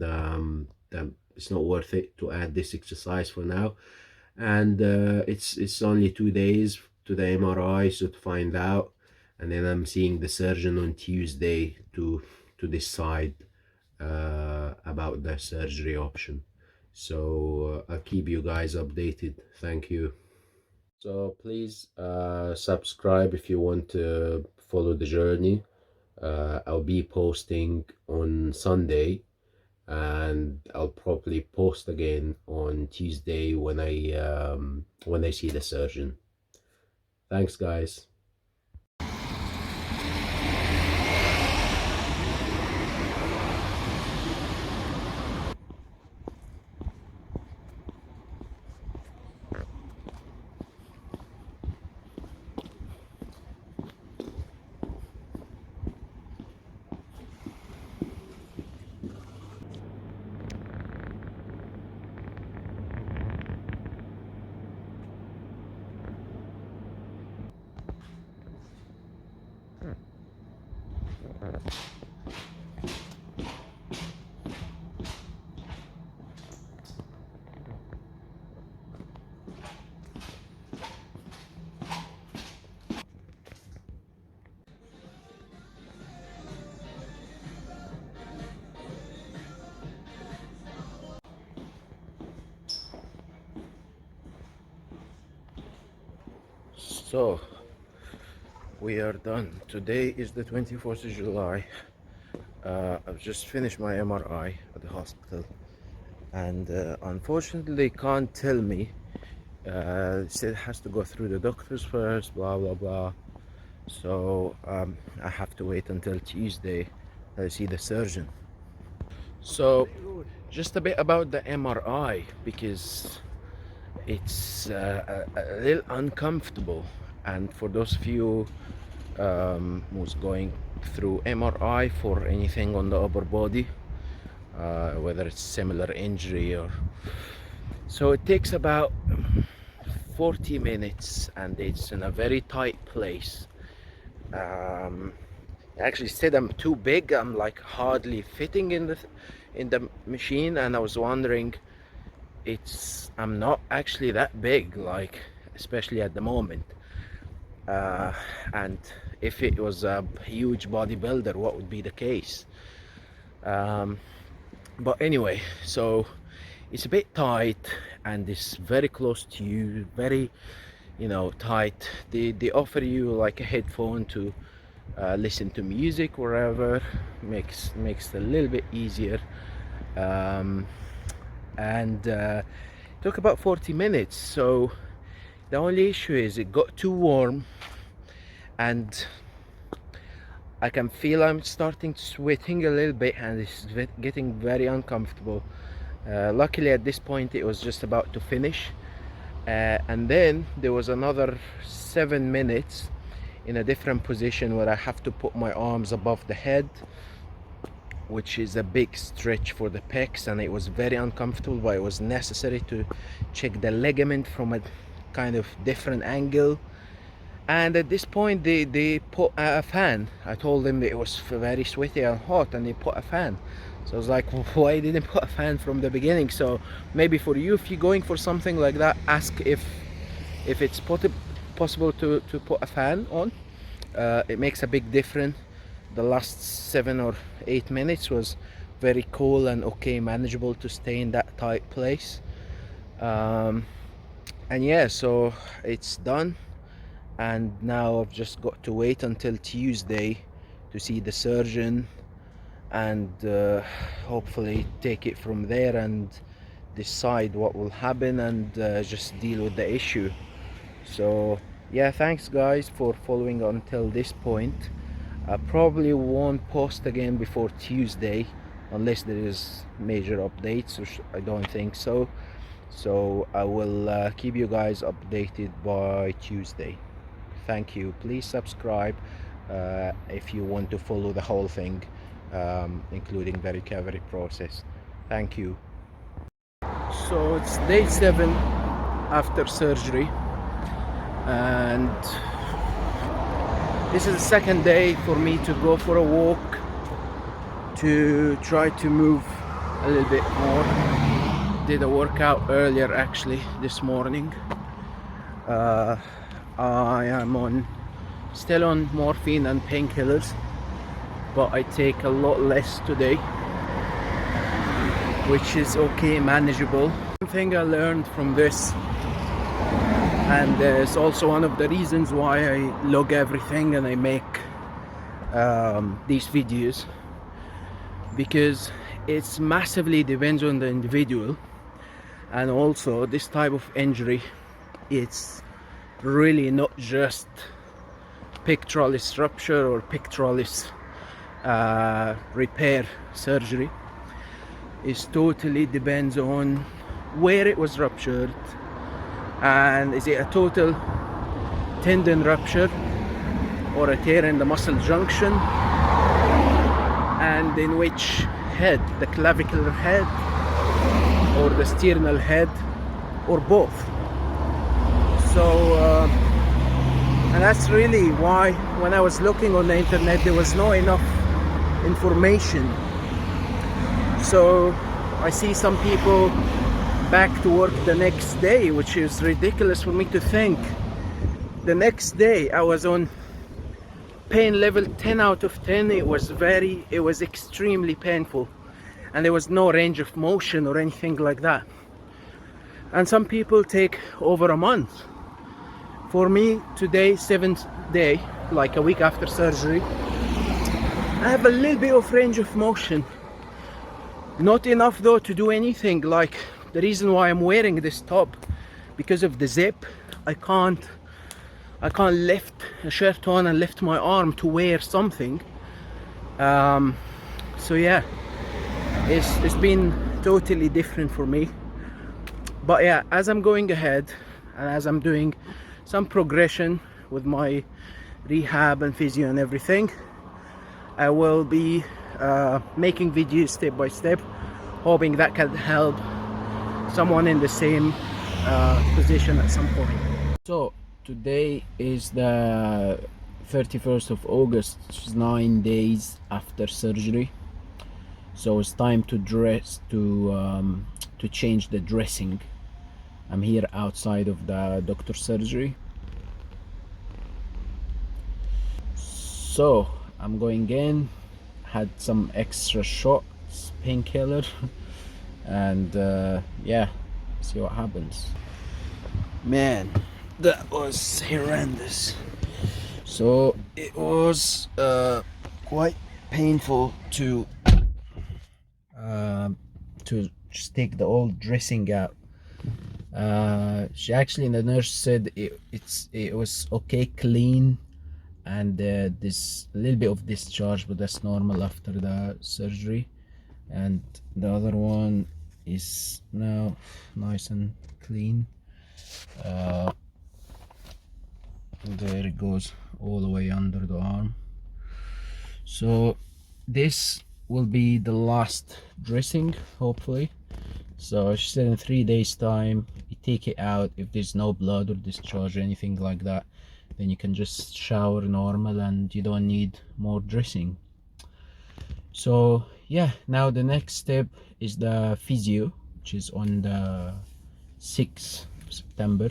it's not worth it to add this exercise for now. And it's only 2 days to the MRI, so to find out, and then I'm seeing the surgeon on Tuesday to decide about the surgery option. So I'll keep you guys updated. Thank you. So please subscribe if you want to follow the journey. I'll be posting on Sunday, and I'll probably post again on Tuesday when I see the surgeon. Thanks, guys. So we are done. Today is the 24th of July. I've just finished my MRI at the hospital, and unfortunately they can't tell me. They said it has to go through the doctors first, blah blah blah. So I have to wait until Tuesday to see the surgeon. So just a bit about the MRI, because it's a little uncomfortable, and for those of you who's going through MRI for anything on the upper body, whether it's similar injury or so, it takes about 40 minutes and it's in a very tight place. Actually said I'm too big, I'm like hardly fitting in the machine, and I was wondering, I'm not actually that big, like, especially at the moment, and if it was a huge bodybuilder, what would be the case? But anyway, so it's a bit tight and it's very close to you, very, tight. They offer you like a headphone to listen to music wherever, makes it a little bit easier. And took about 40 minutes. So the only issue is it got too warm, and I can feel I'm starting sweating a little bit, and it's getting very uncomfortable. Luckily at this point it was just about to finish, and then there was another 7 minutes in a different position where I have to put my arms above the head, which is a big stretch for the pecs, and it was very uncomfortable, but it was necessary to check the ligament from a kind of different angle. And at this point they put a fan. I told them that it was very sweaty and hot, and they put a fan. So I was like, why didn't put a fan from the beginning? So maybe for you, if you're going for something like that, ask if it's possible to put a fan on. It makes a big difference. The last 7 or 8 minutes was very cool and okay, manageable to stay in that tight place. And yeah, so it's done, and now I've just got to wait until Tuesday to see the surgeon, and hopefully take it from there and decide what will happen, and just deal with the issue. So yeah, thanks guys for following until this point. I probably won't post again before Tuesday unless there is major updates, which I don't think so. So I will keep you guys updated by Tuesday. Thank you. Please subscribe if you want to follow the whole thing, including the recovery process. Thank you. So it's day 7 after surgery, and this is the second day for me to go for a walk to try to move a little bit more. Did a workout earlier actually this morning. I am still on morphine and painkillers, but I take a lot less today, which is okay, manageable. One thing I learned from this, and it's also one of the reasons why I log everything and I make these videos, because it's massively depends on the individual. And also this type of injury, it's really not just pectoralis rupture or pectoralis repair surgery. It totally depends on where it was ruptured, and is it a total tendon rupture or a tear in the muscle junction, and in which head, the clavicular head or the sternal head, or both. So and that's really why when I was looking on the internet there was not enough information. So I see some people back to work the next day, which is ridiculous for me to think. The next day I was on pain level 10 out of 10. It was extremely painful, and there was no range of motion or anything like that. And some people take over a month. For me, today, 7th day, like a week after surgery, I have a little bit of range of motion. Not enough though to do anything. Like the reason why I'm wearing this top, because of the zip, I can't lift a shirt on and lift my arm to wear something. So yeah, it's been totally different for me. But yeah, as I'm going ahead and as I'm doing some progression with my rehab and physio and everything, I will be making videos step by step, hoping that can help someone in the same position at some point. So today is the 31st of August, which is 9 days after surgery. So it's time to dress, to change the dressing. I'm here outside of the doctor's surgery. So I'm going in, had some extra shots, painkiller, and yeah, see what happens. Man, that was horrendous. So it was quite painful to just take the old dressing out. She actually, the nurse said it was okay, clean, and this little bit of discharge, but that's normal after the surgery. And the other one is now nice and clean. There it goes all the way under the arm. So this will be the last dressing, hopefully. So she said in 3 days time you take it out. If there's no blood or discharge or anything like that, then you can just shower normal and you don't need more dressing. So yeah, now the next step is the physio, which is on the 6th of September.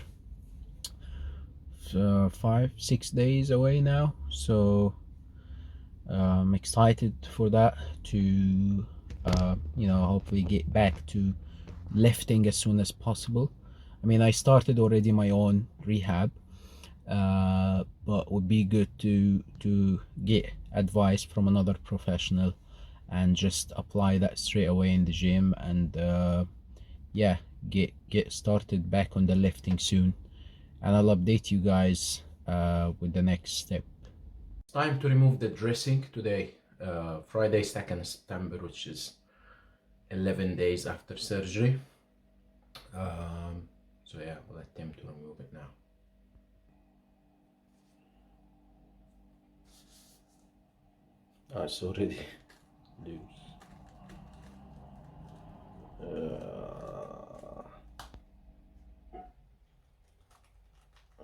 So 5-6 days away now, so I'm excited for that to you know, hopefully get back to lifting as soon as possible. I mean, I started already my own rehab, but would be good to get advice from another professional and just apply that straight away in the gym, and yeah, get started back on the lifting soon, and I'll update you guys with the next step. It's time to remove the dressing today, Friday 2nd September, which is 11 days after surgery. So yeah, we'll attempt to remove it now. Oh, it's already loose.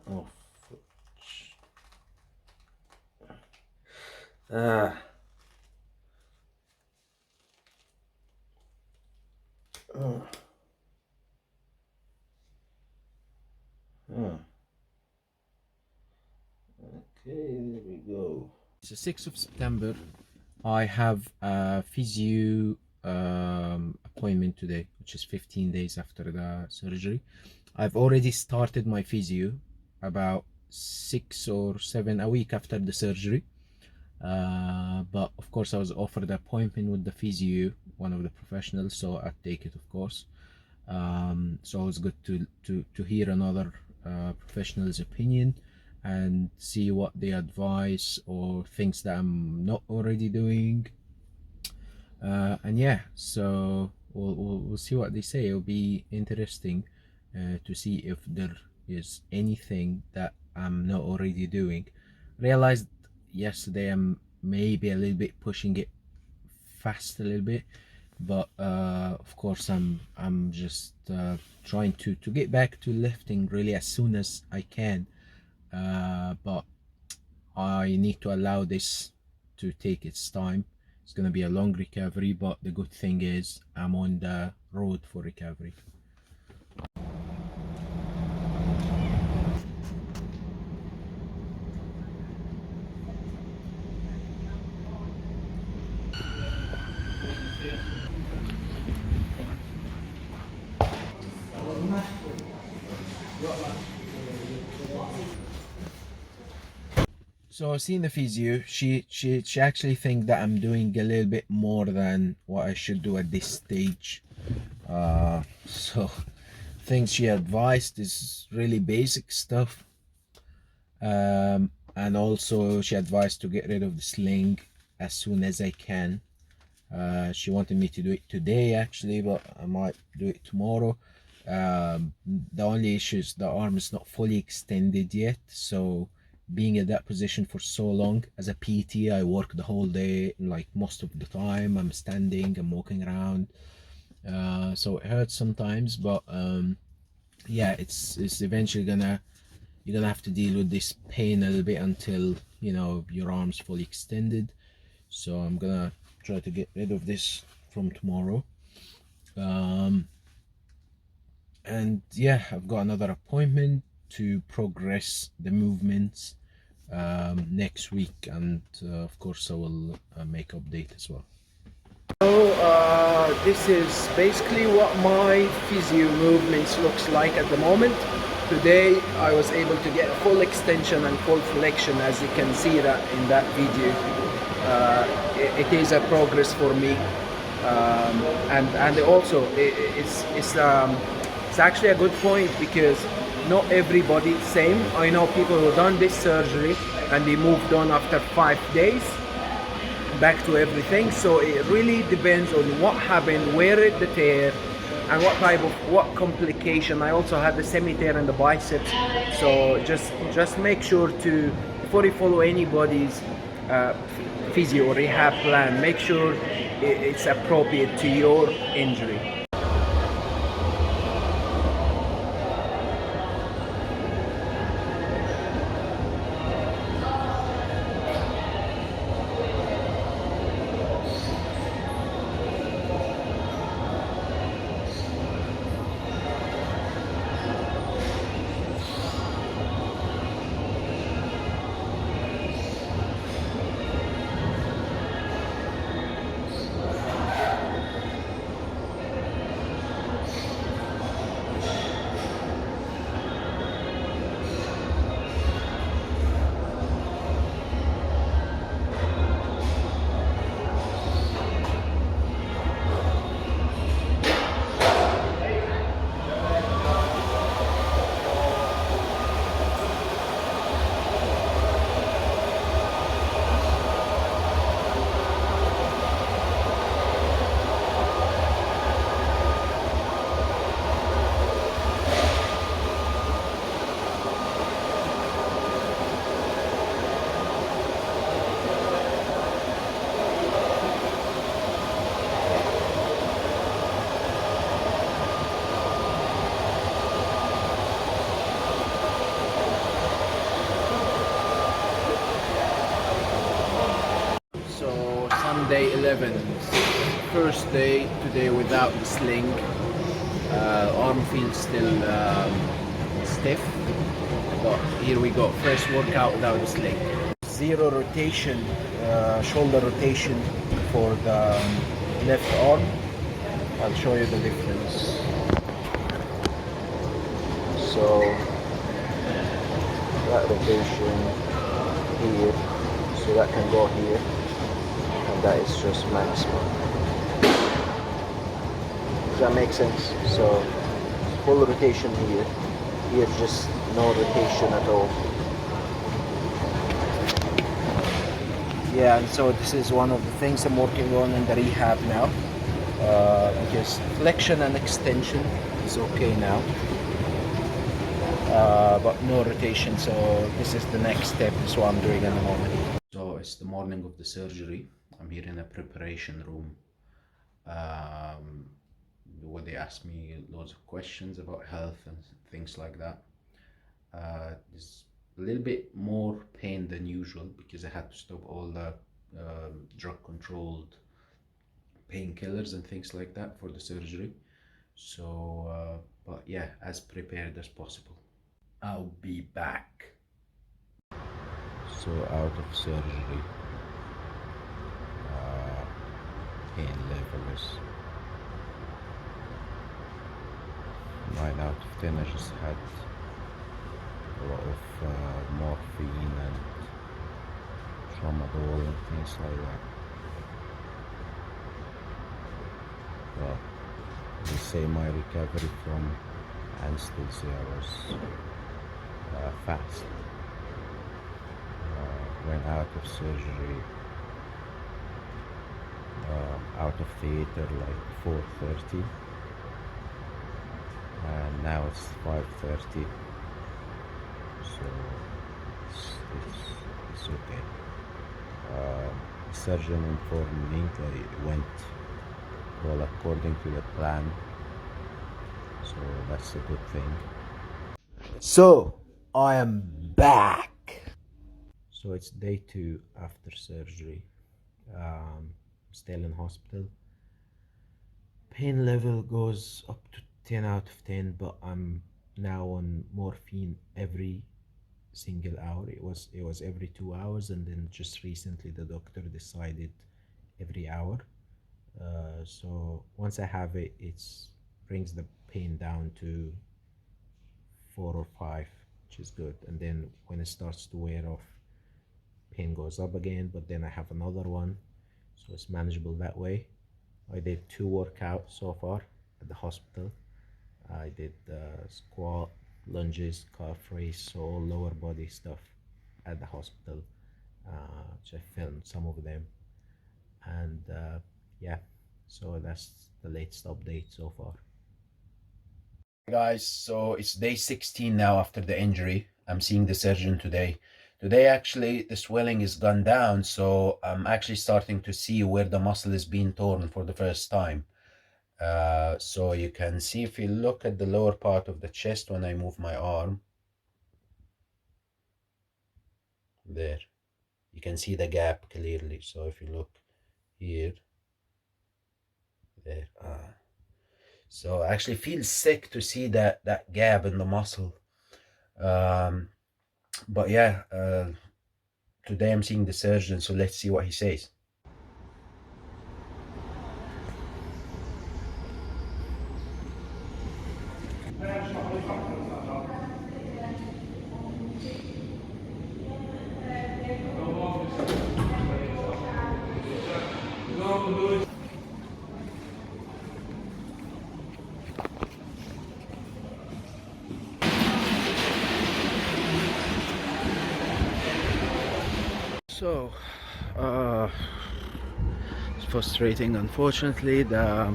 Oh, fudge. Okay, there we go. It's the 6th of September. I have a physio appointment today, which is 15 days after the surgery. I've already started my physio about 6 or 7 a week after the surgery, but of course I was offered an appointment with the physio, one of the professionals, so I'd take it, of course. So it's good to hear another professional's opinion and see what they advise or things that I'm not already doing, and yeah, so we'll see what they say. It'll be interesting to see if there is anything that I'm not already doing. Realized yesterday I'm maybe a little bit pushing it fast a little bit, but of course I'm just trying to get back to lifting really as soon as I can, but I need to allow this to take its time. It's going to be a long recovery, but the good thing is I'm on the road for recovery. So seeing the physio, she actually think that I'm doing a little bit more than what I should do at this stage. So things she advised is really basic stuff, and also she advised to get rid of the sling as soon as I can. She wanted me to do it today actually, but I might do it tomorrow. The only issue is the arm is not fully extended yet, so being in that position for so long, as a PT I work the whole day, like most of the time I'm standing, I'm walking around, so it hurts sometimes, but yeah, it's eventually you're gonna have to deal with this pain a little bit until, you know, your arm's fully extended. So I'm gonna try to get rid of this from tomorrow, and yeah, I've got another appointment to progress the movements next week, and of course I will make update as well. So this is basically what my physio movements looks like at the moment. Today I was able to get full extension and full flexion, as you can see that in that video. It is a progress for me, and also it's actually a good point, because not everybody same. I know people who done this surgery and they moved on after 5 days back to everything. So it really depends on what happened, where it the tear, and what complication. I also had the semi tear in the biceps, so just make sure to, if before you follow anybody's physio or rehab plan, make sure it's appropriate to your injury. Day 11, first day today without the sling. Arm feels still stiff, but here we go, first workout without the sling. Zero rotation, shoulder rotation for the left arm. I'll show you the difference. So that rotation here, so that can go here. That is just maximum. Does that make sense? So full rotation here. Here just no rotation at all. Yeah, and so this is one of the things I'm working on in the rehab now. Because flexion and extension is okay now. But no rotation, so this is the next step. Is what I'm doing at the moment. So it's the morning of the surgery. I'm here in a preparation room where they ask me loads of questions about health and things like that. There's a little bit more pain than usual because I had to stop all the drug controlled painkillers and things like that for the surgery. So but yeah, as prepared as possible. I'll be back. So out of surgery, pain level is 9 out of 10. I just had a lot of morphine and tramadol and things like that. But they say my recovery from anesthesia was fast. Went out of surgery, out of theater like 4:30, and now it's 5:30, so it's okay. The surgeon informed me that it went well according to the plan, so that's a good thing. So I am back. So it's day 2 after surgery. Still in hospital. Pain level goes up to 10 out of 10, but I'm now on morphine every single hour. It was every 2 hours, and then just recently the doctor decided every hour. So once I have it, it brings the pain down to 4 or 5, which is good. And then when it starts to wear off, pain goes up again, but then I have another one, so it's manageable that way. I did 2 workouts so far at the hospital. I did squat, lunges, calf raise, so all lower body stuff at the hospital, which I filmed some of them. And yeah, so that's the latest update so far. Guys, so it's day 16 now after the injury. I'm seeing the surgeon today Today actually the swelling is gone down, so I'm actually starting to see where the muscle is being torn for the first time. So you can see, if you look at the lower part of the chest when I move my arm, there you can see the gap clearly. So if you look here, there, so I actually feel sick to see that gap in the muscle. But yeah, today I'm seeing the surgeon, so let's see what he says. So it's frustrating. Unfortunately, the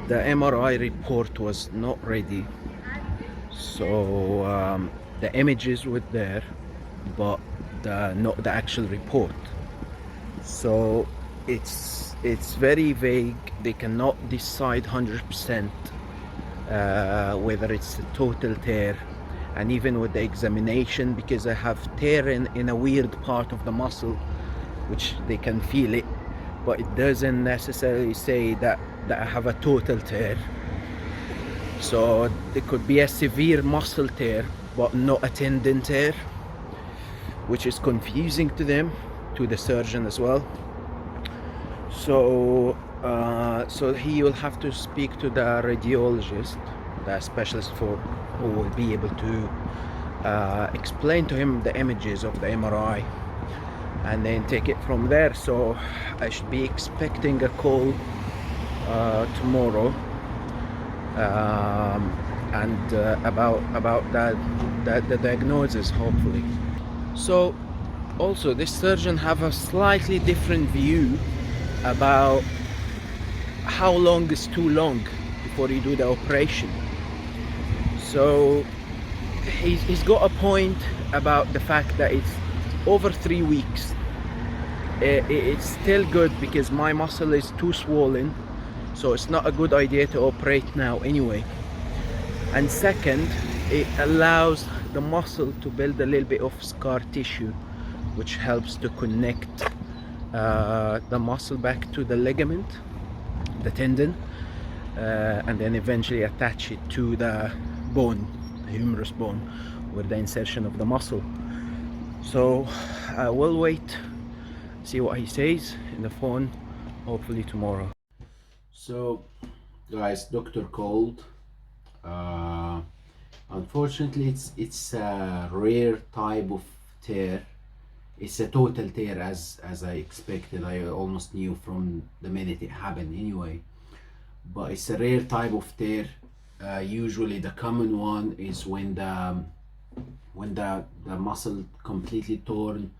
MRI report was not ready, so the images were there, but not the actual report. So it's very vague. They cannot decide 100% whether it's a total tear. And even with the examination, because I have tear in a weird part of the muscle, which they can feel it, but it doesn't necessarily say that I have a total tear. So it could be a severe muscle tear, but not a tendon tear, which is confusing to them, to the surgeon as well. So so he will have to speak to the radiologist, the specialist who will be able to explain to him the images of the MRI, and then take it from there. So I should be expecting a call tomorrow, and about the diagnosis, hopefully. So also this surgeon have a slightly different view about how long is too long before you do the operation. So he's got a point about the fact that it's over 3 weeks. It's still good because my muscle is too swollen, so it's not a good idea to operate now anyway. And second, it allows the muscle to build a little bit of scar tissue, which helps to connect the muscle back to the ligament, the tendon, and then eventually attach it to the bone, the humerus bone, with the insertion of the muscle. So we'll wait, see what he says in the phone, hopefully tomorrow. So guys, doctor called. Unfortunately it's a rare type of tear. It's a total tear, as I expected. I almost knew from the minute it happened anyway, but it's a rare type of tear. Usually the common one is when the muscle completely torn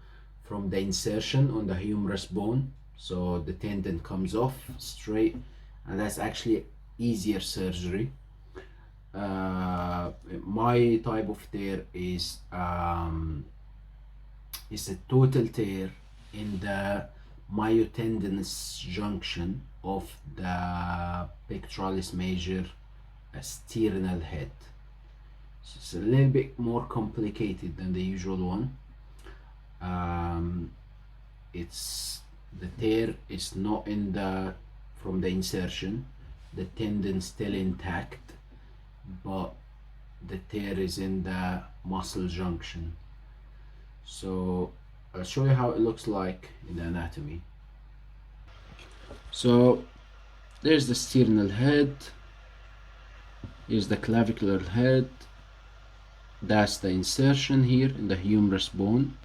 from the insertion on the humerus bone, so the tendon comes off straight, and that's actually easier surgery. My type of tear is a total tear in the myotendinous junction of the pectoralis major sternal head. So it's a little bit more complicated than the usual one. It's the tear is not in from the insertion. The tendon still intact, but the tear is in the muscle junction. So I'll show you how it looks like in the anatomy. So there's the sternal head, here's the clavicular head, that's the insertion here in the humerus bone,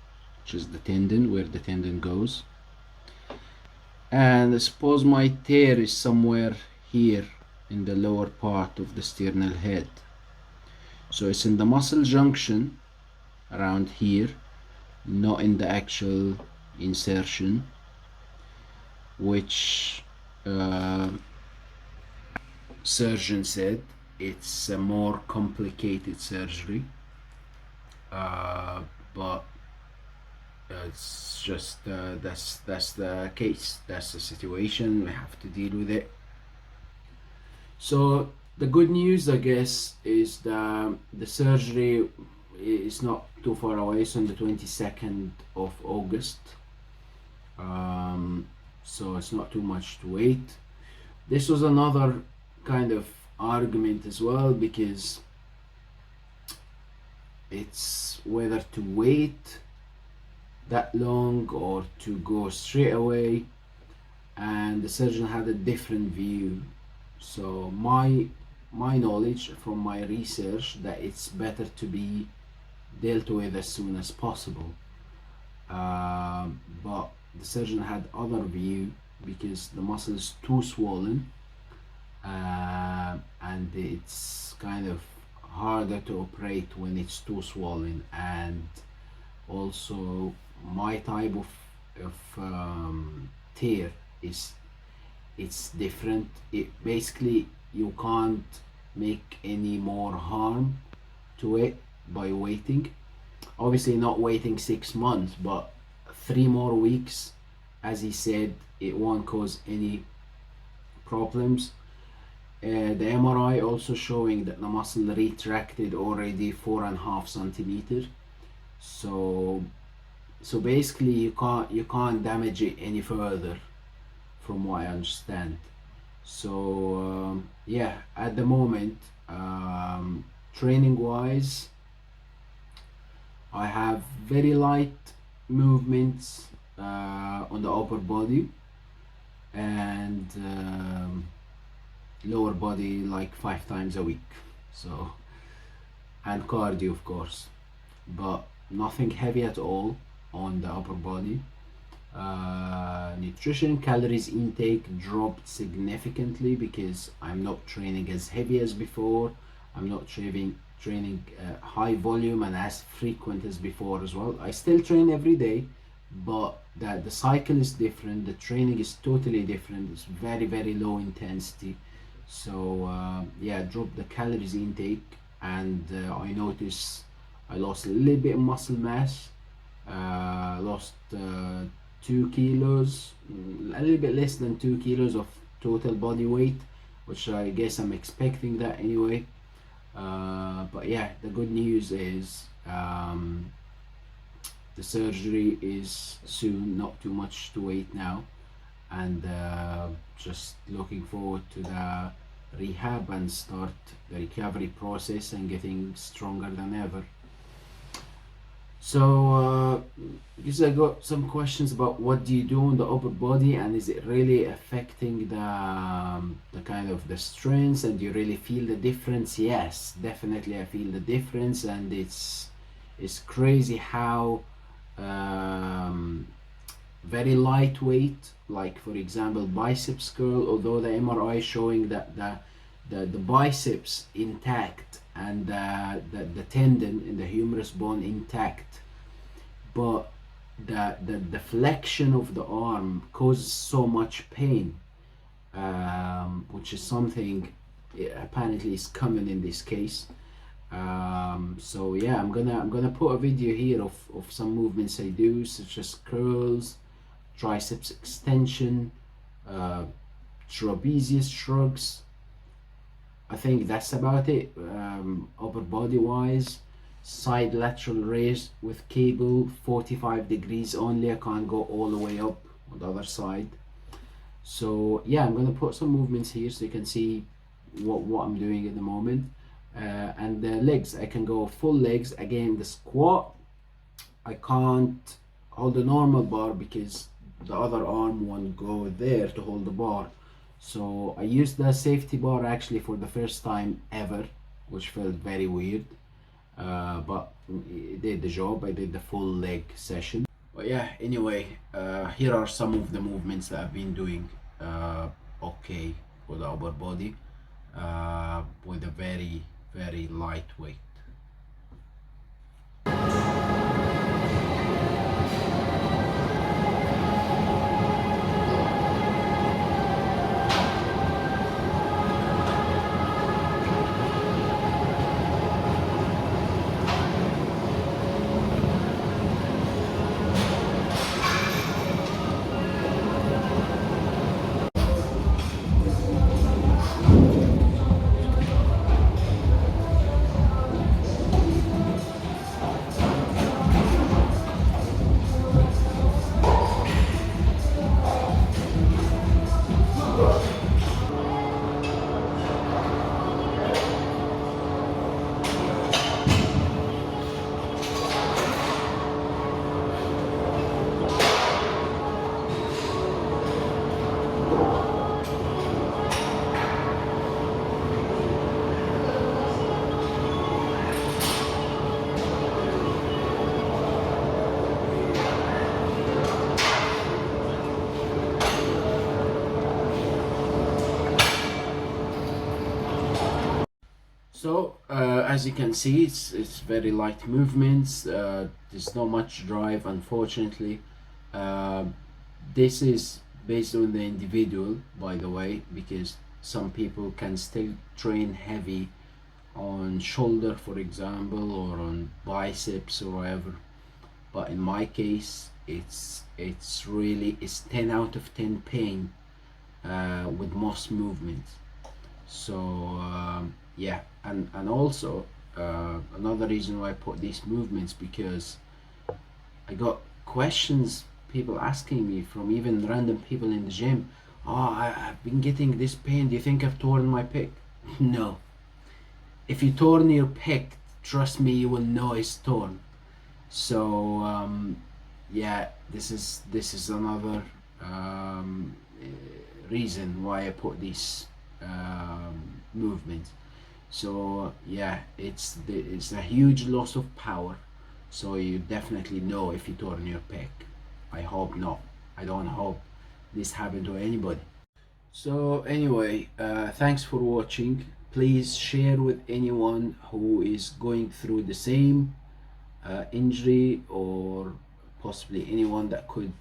which is the tendon, where the tendon goes. And suppose my tear is somewhere here in the lower part of the sternal head, so it's in the muscle junction around here, not in the actual insertion, which surgeon said it's a more complicated surgery. but it's just that's the case, that's the situation, we have to deal with it. So the good news, I guess, is that the surgery is not too far away. It's on the 22nd of August, so it's not too much to wait. This was another kind of argument as well, because it's whether to wait that long or to go straight away, and the surgeon had a different view. So my knowledge from my research, that it's better to be dealt with as soon as possible, but the surgeon had other view, because the muscle is too swollen, and it's kind of harder to operate when it's too swollen. And also my type of tear it's different. It basically, you can't make any more harm to it by waiting. Obviously not waiting 6 months, but 3 more weeks, as he said, it won't cause any problems. The MRI also showing that the muscle retracted already 4.5 centimeters. So basically you can't damage it any further, from what I understand. So yeah, at the moment, training wise, I have very light movements on the upper body, and lower body like 5 times a week. So, and cardio of course, but nothing heavy at all on the upper body. Nutrition, calories intake dropped significantly, because I'm not training as heavy as before. I'm not training high volume and as frequent as before as well. I still train every day, but the cycle is different, the training is totally different. It's very, very low intensity. So yeah, dropped the calories intake, and I noticed I lost a little bit of muscle mass, lost 2 kilos, a little bit less than 2 kilos of total body weight, which I guess I'm expecting that anyway. But yeah, the good news is the surgery is soon, not too much to wait now, and just looking forward to the rehab and start the recovery process and getting stronger than ever. So because I got some questions about what do you do on the upper body, and is it really affecting the kind of the strength, and do you really feel the difference? Yes, definitely I feel the difference, and it's crazy how very lightweight, like for example biceps curl, although the MRI showing that the biceps intact and the tendon in the humerus bone intact, but the flexion of the arm causes so much pain, which is something apparently is common in this case. So yeah, I'm gonna put a video here of some movements I do, such as curls, triceps extension, trapezius shrugs. I think that's about it. Upper body wise, side lateral raise with cable, 45 degrees only. I can't go all the way up on the other side. So yeah, I'm gonna put some movements here so you can see what I'm doing at the moment. And the legs, I can go full legs. Again, the squat, I can't hold a normal bar because the other arm won't go there to hold the bar. So I used the safety bar actually for the first time ever, which felt very weird, but it did the job. I did the full leg session. But yeah, anyway, here are some of the movements that I've been doing okay for the upper body, with a very, very lightweight. So as you can see, it's very light movements. There's not much drive, unfortunately. This is based on the individual, by the way, because some people can still train heavy on shoulder, for example, or on biceps or whatever. But in my case, it's 10 out of 10 pain with most movements. So yeah, and also another reason why I put these movements, because I got questions, people asking me from even random people in the gym. Oh, I've been getting this pain, do you think I've torn my pec? No. If you torn your pec, trust me, you will know it's torn. So yeah, this is another reason why I put these movements. So yeah, it's a huge loss of power, so you definitely know if you torn your pec. I hope not. I don't hope this happened to anybody. So anyway, thanks for watching. Please share with anyone who is going through the same injury, or possibly anyone that could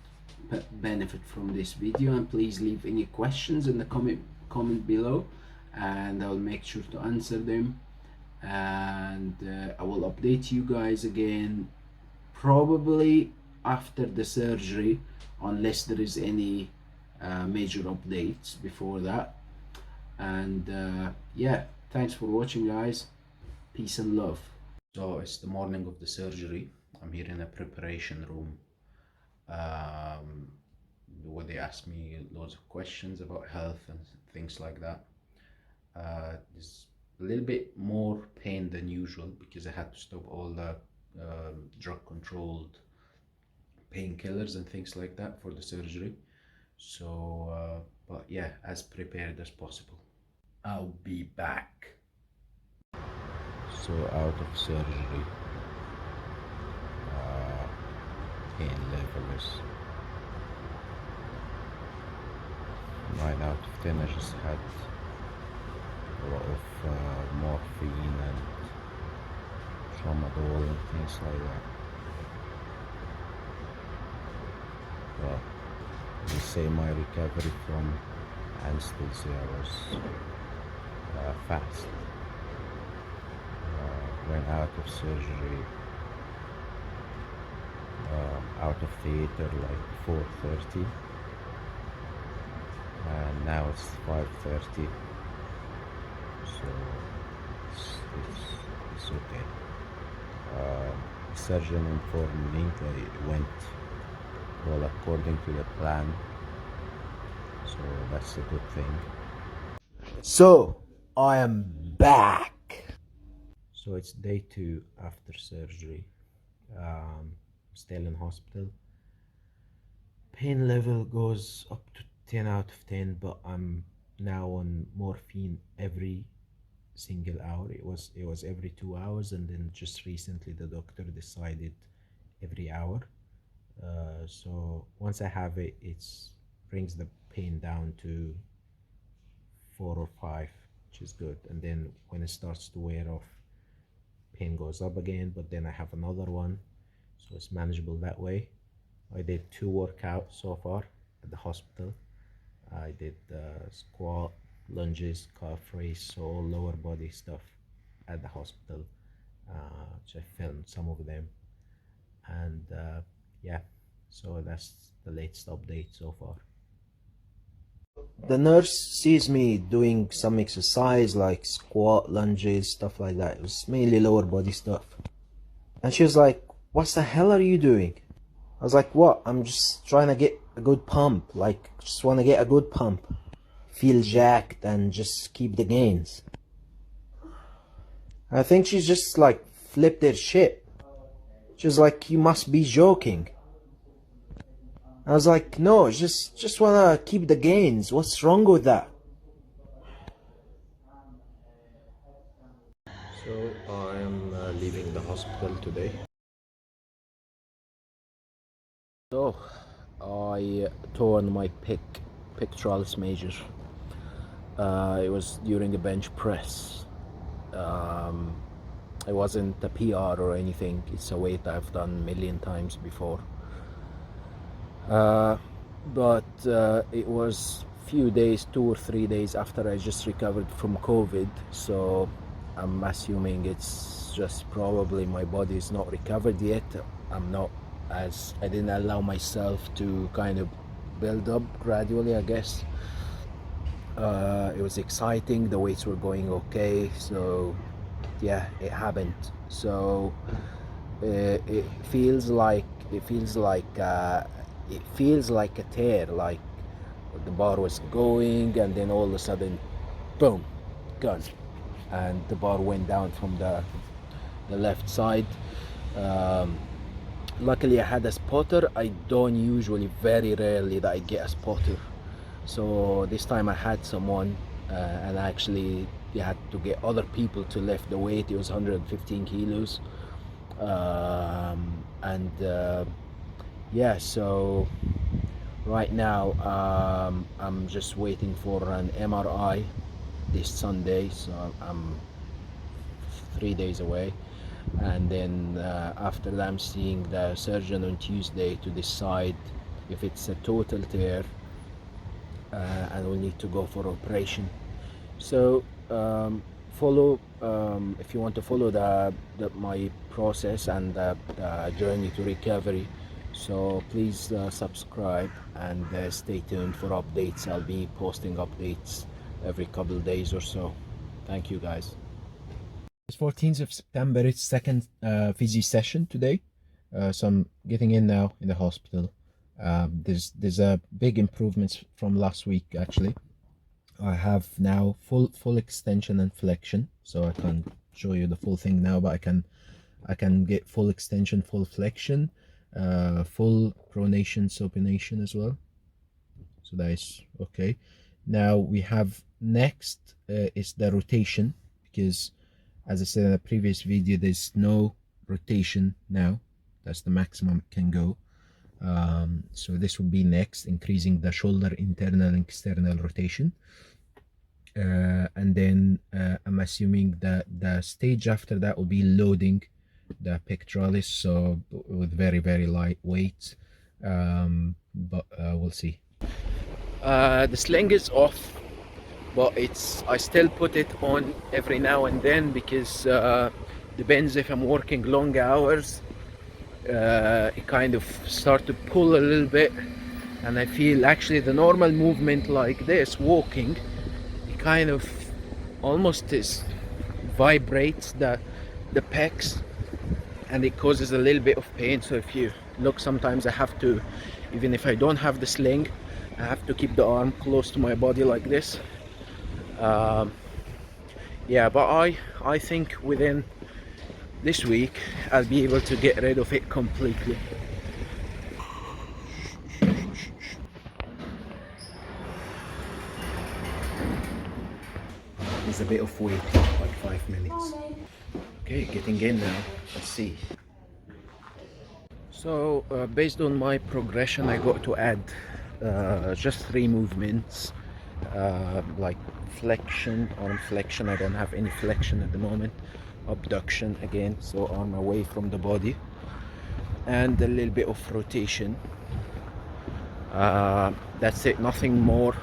benefit from this video, and please leave any questions in the comment below, and I'll make sure to answer them. And I will update you guys again probably after the surgery, unless there is any major updates before that. And yeah, thanks for watching, guys. Peace and love. So it's the morning of the surgery. I'm here in a preparation room where they ask me loads of questions about health and things like that. There's a little bit more pain than usual because I had to stop all the drug controlled painkillers and things like that for the surgery. So but yeah, as prepared as possible. I'll be back. So out of surgery, pain level is 9 out of 10. I just had a lot of morphine and tramadol and things like that. Well, they say my recovery from anesthesia was fast. Went out of surgery, out of theater like 4:30, and now it's 5:30, so it's okay. The surgeon informed me that it went well according to the plan, so that's a good thing. So I am back. So it's day 2 after surgery. Still in hospital. Pain level goes up to 10 out of 10, but I'm now on morphine every single hour. It was every 2 hours, and then just recently the doctor decided every hour. So once I have it, it brings the pain down to 4 or 5, which is good. And then when it starts to wear off, pain goes up again, but then I have another one, so it's manageable that way. I did 2 workouts so far at the hospital. I did squat, lunges, calf raise, so all lower body stuff at the hospital, which I filmed some of them. And yeah, so that's the latest update so far. The nurse sees me doing some exercise like squat, lunges, stuff like that. It was mainly lower body stuff. And she was like, what the hell are you doing? I was like, what? I'm just trying to get a good pump. Like, just want to get a good pump. Feel jacked and just keep the gains. I think she's just like flipped her shit. She was like, you must be joking. I was like, no, just wanna keep the gains. What's wrong with that? So I am leaving the hospital today. So I torn my pectoralis major. It was during a bench press. it wasn't a PR or anything. It's a weight I've done a million times before. But it was few days, 2 or 3 days after I just recovered from COVID, so I'm assuming it's just probably my body is not recovered yet. I didn't allow myself to kind of build up gradually, I guess. It was exciting, the weights were going okay, so yeah, it happened. So it feels like a tear, like the bar was going and then all of a sudden boom, gone, and the bar went down from the left side. Luckily I had a spotter. I don't usually, very rarely that I get a spotter, so this time I had someone, and actually they had to get other people to lift the weight. It was 115 kilos, yeah, so right now I'm just waiting for an MRI this Sunday, so I'm 3 days away, and then after that I'm seeing the surgeon on Tuesday to decide if it's a total tear and we'll need to go for operation. So follow, if you want to follow my process and the journey to recovery, so please subscribe and stay tuned for updates. I'll be posting updates every couple of days or so. Thank you guys. It's 14th of September. It's second physio session today, so I'm getting in now in the hospital. There's a big improvements from last week. Actually, I have now full extension and flexion, so I can't show you the full thing now, but I can get full extension, full flexion, full pronation, supination as well, so that is okay. Now we have next is the rotation, because as I said in the previous video, there's no rotation now. That's the maximum it can go. So this will be next, increasing the shoulder internal and external rotation. And then I'm assuming that the stage after that will be loading the pectoralis, so with very light weights, but we'll see. The sling is off, but I still put it on every now and then, because depends if I'm working long hours, it kind of start to pull a little bit, and I feel actually the normal movement like this, walking, it kind of almost vibrates the pecs, and it causes a little bit of pain. So if you look, sometimes I have to, even if I don't have the sling, I have to keep the arm close to my body like this. Yeah, but I think within this week I'll be able to get rid of it completely. There's a bit of wait, like 5 minutes. Okay, getting in now. Let's see. So based on my progression, I got to add just 3 movements, like flexion, arm flexion. I don't have any flexion at the moment. Abduction again, so arm away from the body, and a little bit of rotation. That's it, nothing more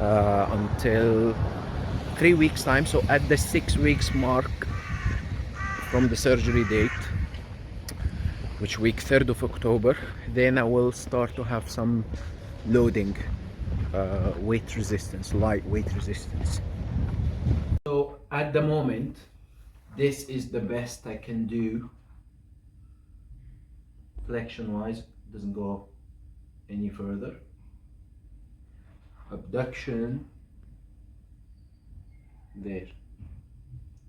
until 3 weeks time. So at the 6 weeks mark from the surgery date, which week 3rd of October, then I will start to have some loading, weight resistance, light weight resistance. So at the moment, this is the best I can do flexion wise. Doesn't go any further. Abduction, there,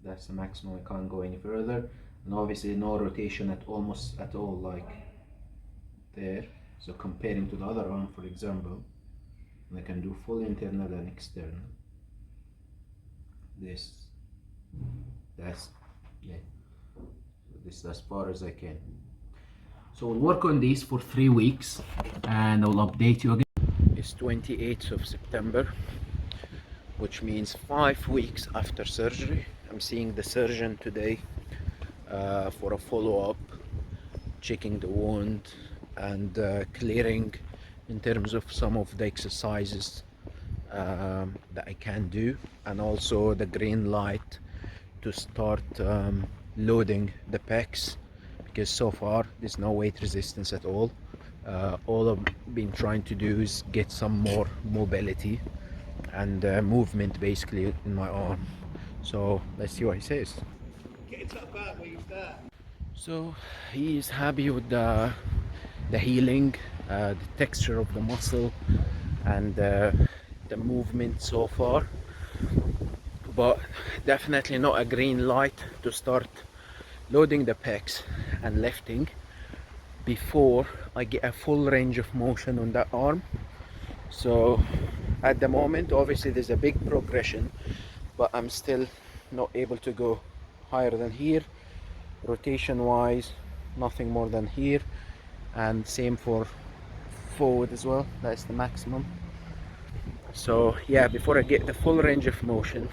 that's the maximum. I can't go any further, and obviously no rotation at almost at all, like there. So comparing to the other arm, for example, I can do full internal and external. That's yeah, this is as far as I can. So we'll work on these for 3 weeks and I'll update you again. It's 28th of September, which means 5 weeks after surgery. I'm I'm seeing the surgeon today for a follow-up, checking the wound and clearing in terms of some of the exercises that I can do, and also the green light to start loading the pecs, because so far there's no weight resistance at all. All I've been trying to do is get some more mobility and movement basically in my arm. So let's see what he says. So he is happy with the healing, the texture of the muscle and the movement so far, but definitely not a green light to start loading the pecs and lifting before I get a full range of motion on that arm. So at the moment obviously there's a big progression, but I'm still not able to go higher than here. Rotation wise, nothing more than here, and same for forward as well. That's the maximum. So yeah, before I get the full range of motion,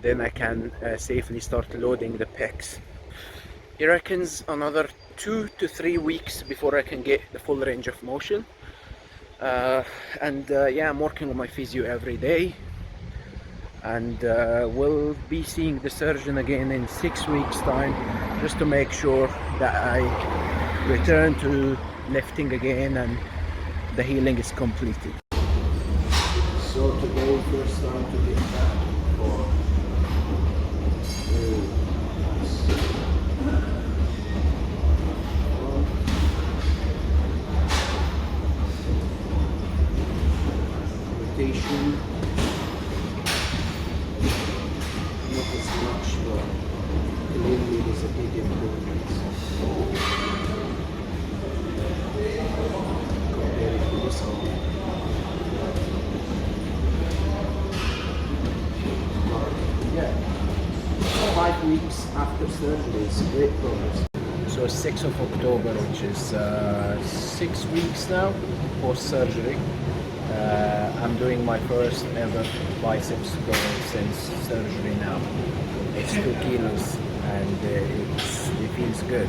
then I can safely start loading the pecs. He reckons another 2 to 3 weeks before I can get the full range of motion. Yeah, I'm working on my physio every day, and we'll be seeing the surgeon again in 6 weeks time, just to make sure that I return to lifting again and the healing is completed. So today first time to get back for rotation. Not as much, but clearly there's a big improvement compared to this one. Yeah, 5 weeks after surgery is great progress. So 6th of October, which is 6 weeks now post-surgery. I'm doing my first ever biceps curl since surgery now. It's 2 kilos and it feels good.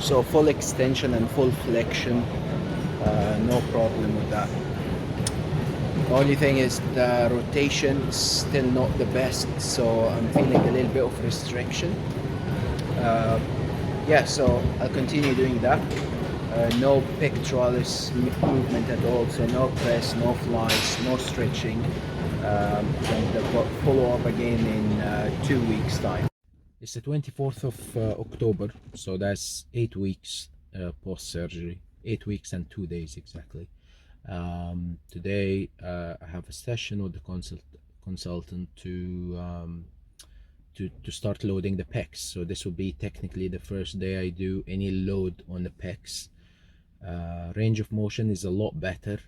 So full extension and full flexion, no problem with that. The only thing is the rotation is still not the best, so I'm feeling a little bit of restriction. Yeah, so I'll continue doing that. No pectoralis movement at all, so no press, no flies, no stretching. And I'll follow up again in 2 weeks time. It's the 24th of October, so that's 8 weeks post-surgery, 8 weeks and 2 days exactly. Today I have a session with the consultant to start loading the pecs. So this will be technically the first day I do any load on the pecs. Range of motion is a lot better,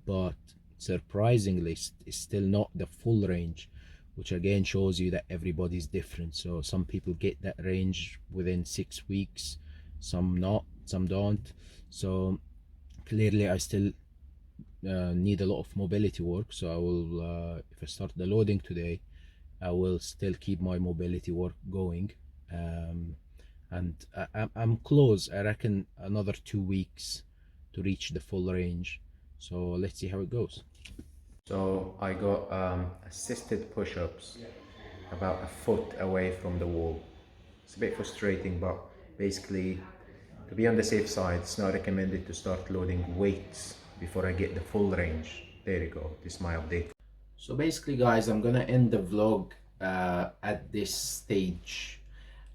but surprisingly it's still not the full range, which again shows you that everybody's different. So some people get that range within 6 weeks, some not, some don't. So clearly I still need a lot of mobility work. So I will, if I start the loading today, I will still keep my mobility work going. And I'm close. I reckon another 2 weeks to reach the full range. So let's see how it goes. So I got assisted push-ups about a foot away from the wall. It's a bit frustrating, but basically to be on the safe side, it's not recommended to start loading weights before I get the full range. There you go, this is my update. So basically guys, I'm gonna end the vlog at this stage,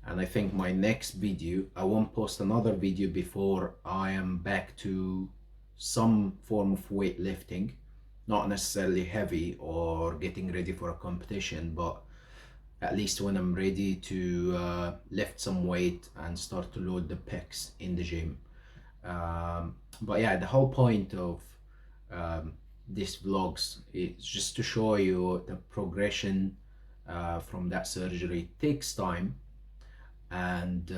and I think my next video, I won't post another video before I am back to some form of weightlifting. not necessarily heavy or getting ready for a competition, but at least when I'm ready to lift some weight and start to load the pecs in the gym. But yeah, the whole point of these vlogs is just to show you the progression from that surgery. It takes time, and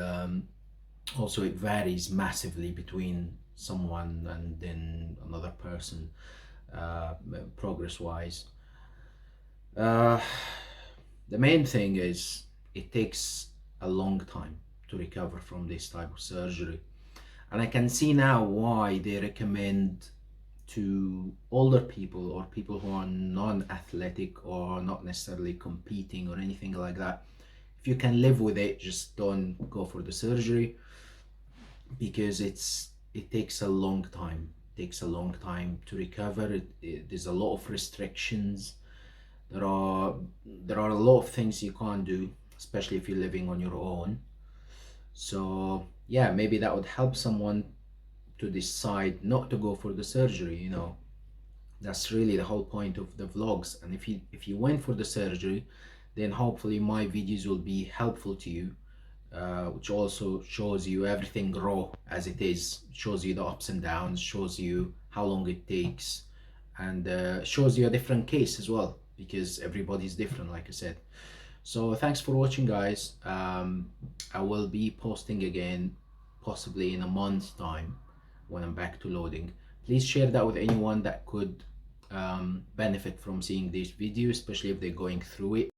also it varies massively between someone and then another person, progress wise. The main thing is it takes a long time to recover from this type of surgery, and I can see now why they recommend to older people or people who are non-athletic or not necessarily competing or anything like that. If you can live with it, just don't go for the surgery, because it takes a long time. It takes a long time to recover. There's a lot of restrictions. There are a lot of things you can't do, especially if you're living on your own. So yeah, maybe that would help someone to decide not to go for the surgery. You know, that's really the whole point of the vlogs. And if you went for the surgery, then hopefully my videos will be helpful to you, which also shows you everything raw as it is, shows you the ups and downs, shows you how long it takes, and shows you a different case as well, because everybody's different, like I said. So thanks for watching, guys. I will be posting again possibly in a month's time when I'm back to loading. Please share that with anyone that could benefit from seeing this video, especially if they're going through it.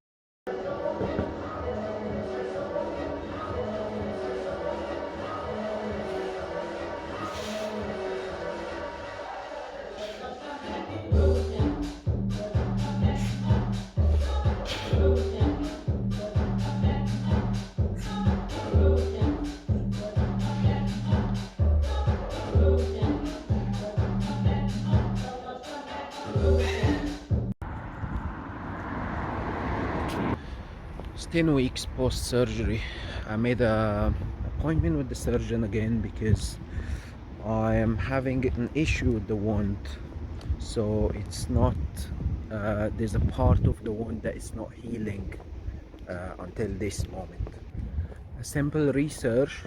It's 10 weeks post surgery. I made an appointment with the surgeon again because I am having an issue with the wound. So it's not, there's a part of the wound that is not healing until this moment. A simple research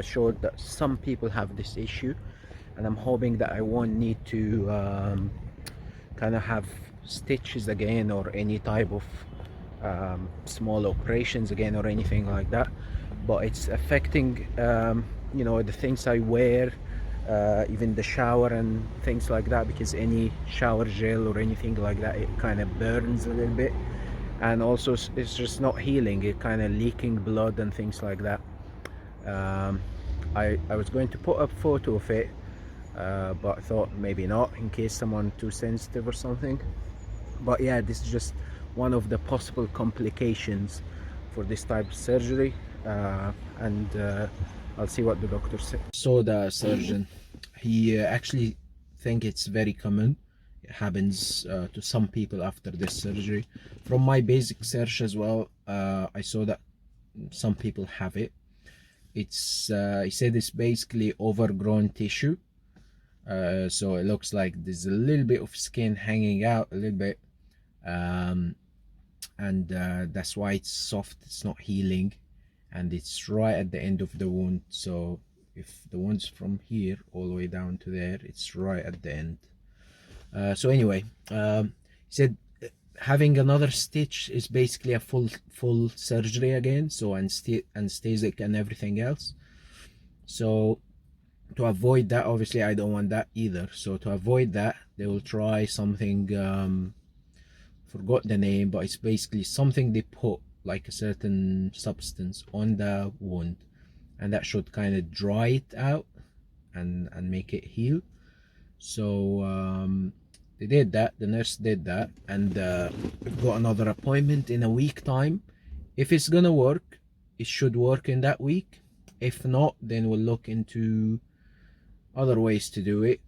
showed that some people have this issue, and I'm hoping that I won't need to kind of have stitches again or any type of small operations again or anything like that. But it's affecting you know, the things I wear, even the shower and things like that, because any shower gel or anything like that, it kind of burns a little bit, and also it's just not healing. It kind of leaking blood and things like that. I was going to put a photo of it, but I thought maybe not, in case someone too sensitive or something. But yeah, this is just one of the possible complications for this type of surgery, and I'll see what the doctor said. So the surgeon, he actually think it's very common. It happens to some people after this surgery. From my basic search as well, I saw that some people have it. It's he said it's basically overgrown tissue, so it looks like there's a little bit of skin hanging out a little bit, and that's why it's soft, it's not healing, and it's right at the end of the wound. So if the wound's from here all the way down to there, it's right at the end. So anyway, he said having another stitch is basically a full surgery again, so anesthetic and everything else. So to avoid that, obviously I don't want that either, so to avoid that, they will try something, forgot the name, but it's basically something they put, like a certain substance on the wound, and that should kind of dry it out and make it heal. So they did that, the nurse did that, and we've got another appointment in a week time. If it's gonna work, it should work in that week. If not, then we'll look into other ways to do it.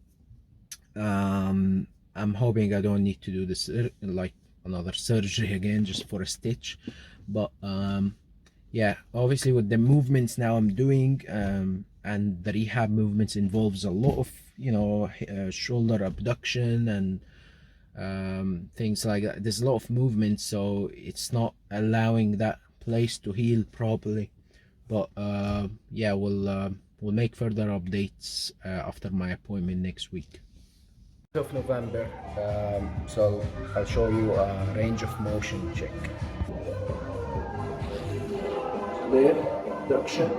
I'm hoping I don't need to do this like another surgery again just for a stitch. But yeah, obviously with the movements now I'm doing, and the rehab movements involves a lot of, you know, shoulder abduction and things like that. There's a lot of movement, so it's not allowing that place to heal properly. But yeah, we'll make further updates after my appointment next week. Of November, so I'll show you a range of motion check. There, abduction.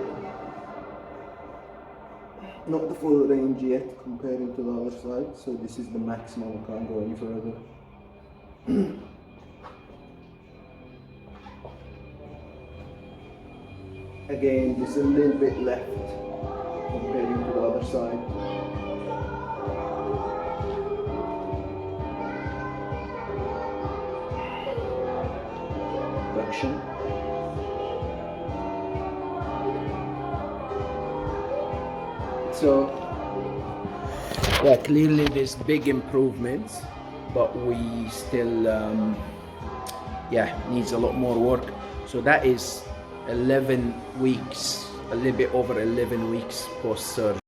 Not the full range yet comparing to the other side, so this is the maximum, I can't go any further. Again, there's a little bit left comparing to the other side. Abduction. So yeah, clearly there's big improvements, but we still yeah, needs a lot more work. So that is 11 weeks, a little bit over 11 weeks post surgery.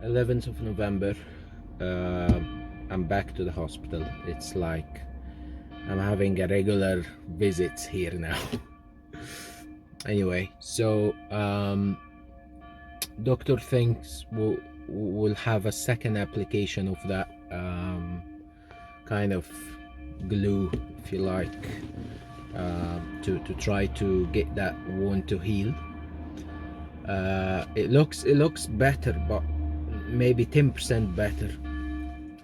11th of November, I'm back to the hospital. It's like I'm having a regular visits here now. Anyway, so doctor thinks we'll have a second application of that kind of glue, if you like, to try to get that wound to heal. It looks better, but maybe 10% better.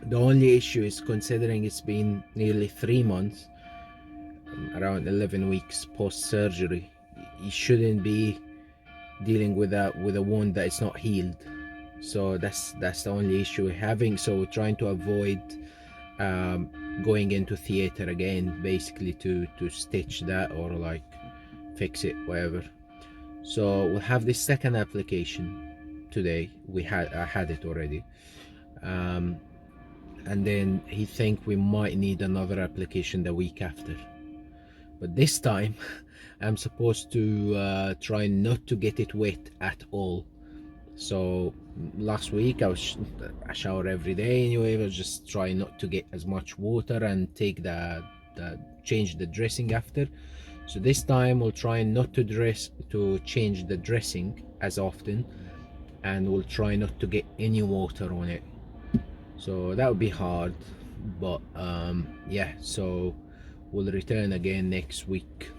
The only issue is, considering it's been nearly 3 months, around 11 weeks post surgery, you shouldn't be dealing with a wound that is not healed. So that's the only issue we're having. So we're trying to avoid going into theater again, basically to stitch that or like fix it, whatever. So we'll have this second application today. I had it already, and then he think we might need another application the week after. But this time I'm supposed to try not to get it wet at all. So last week I shower every day anyway. I was just trying not to get as much water and take change the dressing after. So this time we'll try not to change the dressing as often, and we'll try not to get any water on it. So that would be hard, but yeah, so we'll return again next week.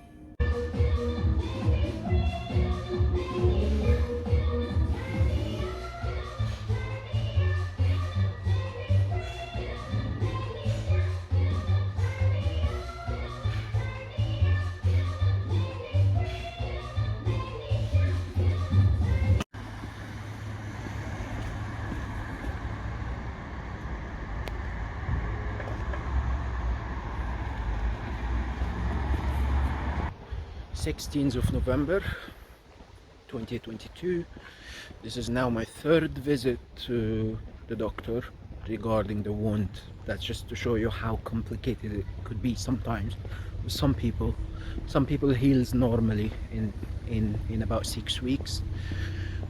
of November 2022. This is now my third visit to the doctor regarding the wound. That's just to show you how complicated it could be sometimes with some people. Some people heals normally in about 6 weeks.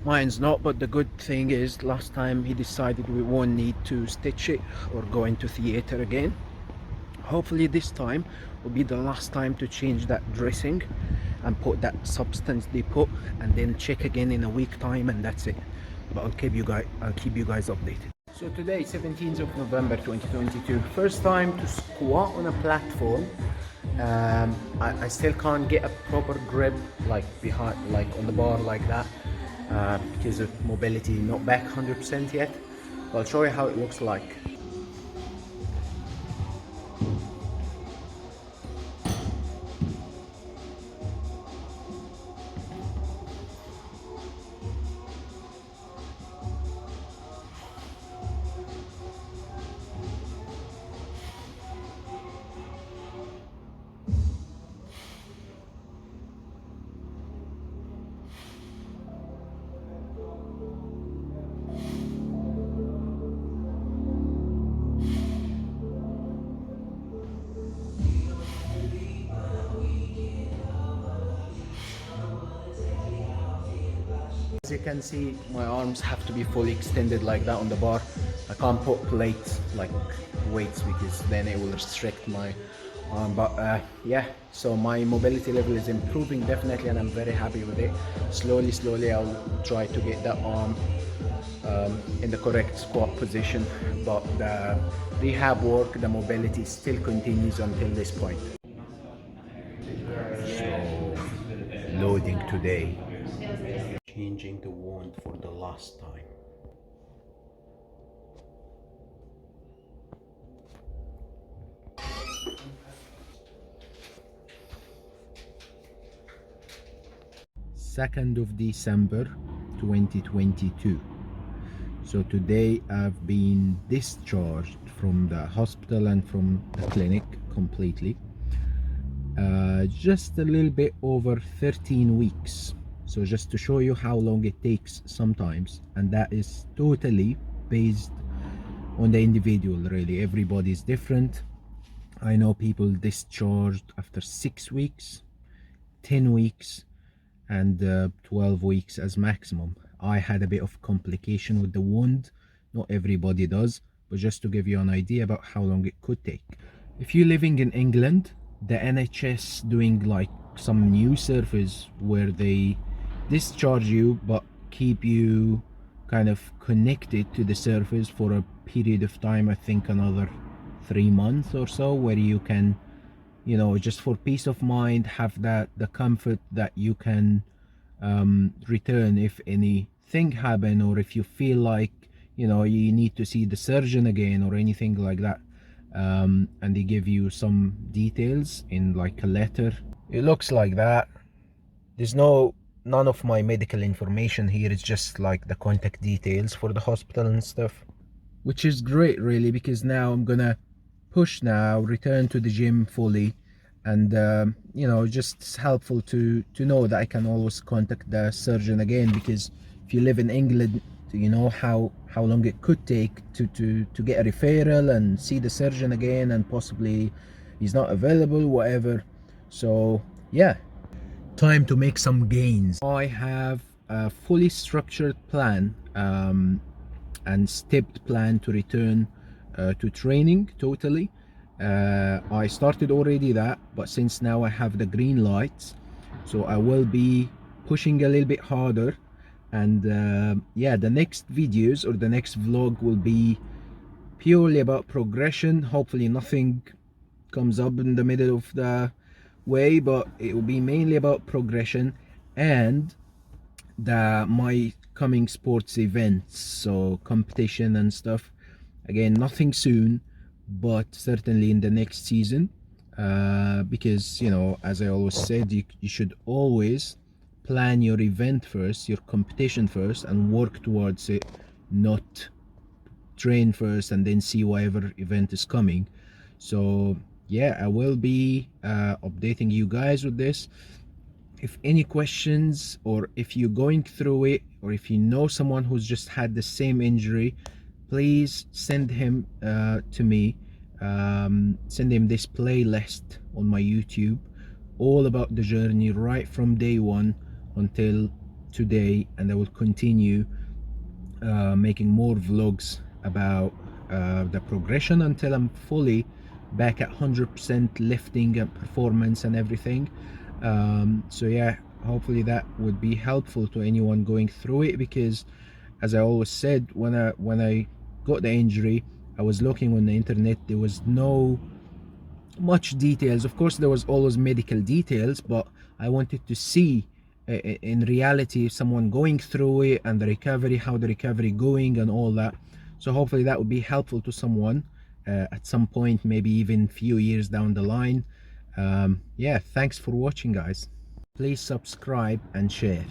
Mine's not, but the good thing is last time he decided we won't need to stitch it or go into theater again. Hopefully this time will be the last time to change that dressing and put that substance they put, and then check again in a week time, and that's it. But I'll keep you guys updated. So today, 17th of November 2022, first time to squat on a platform. I still can't get a proper grip like behind, like on the bar like that, because of mobility not back 100% yet. But I'll show you how it looks like. As you can see, my arms have to be fully extended like that on the bar. I can't put plates like weights because then it will restrict my arm. But yeah, so my mobility level is improving definitely, and I'm very happy with it. Slowly I'll try to get that arm in the correct squat position, but the rehab work, the mobility still continues until this point. So loading today, changing the wand for the last time. Second of December 2022. So today I've been discharged from the hospital and from the clinic completely. Just a little bit over 13 weeks. So just to show you how long it takes sometimes, and that is totally based on the individual really. Everybody's different. I know people discharged after 6 weeks, 10 weeks, and 12 weeks as maximum. I had a bit of complication with the wound. Not everybody does, but just to give you an idea about how long it could take. If you're living in England, the NHS doing like some new service where they discharge you but keep you kind of connected to the service for a period of time, I think another 3 months or so, where you can, you know, just for peace of mind, have that the comfort that you can return if anything happen, or if you feel like, you know, you need to see the surgeon again or anything like that. And they give you some details in like a letter. It looks like that. There's none of my medical information here. It's just like the contact details for the hospital and stuff, which is great really, because now I'm gonna push now, return to the gym fully, and you know, just it's helpful to know that I can always contact the surgeon again, because if you live in England, you know how long it could take to get a referral and see the surgeon again, and possibly he's not available, whatever. So yeah, time to make some gains. I have a fully structured plan and stepped plan to return to training totally. I started already that, but since now I have the green lights, so I will be pushing a little bit harder. And yeah, the next videos or the next vlog will be purely about progression. Hopefully nothing comes up in the middle of the way, but it will be mainly about progression and my coming sports events, so competition and stuff. Again, nothing soon, but certainly in the next season, because, you know, as I always said, you should always plan your event first, your competition first, and work towards it, not train first and then see whatever event is coming. So yeah, I will be updating you guys with this. If any questions, or if you're going through it, or if you know someone who's just had the same injury, please send him to me. Send him this playlist on my YouTube, all about the journey right from day one until today, and I will continue making more vlogs about the progression until I'm fully back at 100% lifting and performance and everything. So yeah, hopefully that would be helpful to anyone going through it, because as I always said, when I got the injury, I was looking on the internet, there was no much details. Of course there was always medical details, but I wanted to see in reality someone going through it and the recovery, how the recovery going and all that. So hopefully that would be helpful to someone at some point, maybe even few years down the line. Yeah, thanks for watching guys. Please subscribe and share.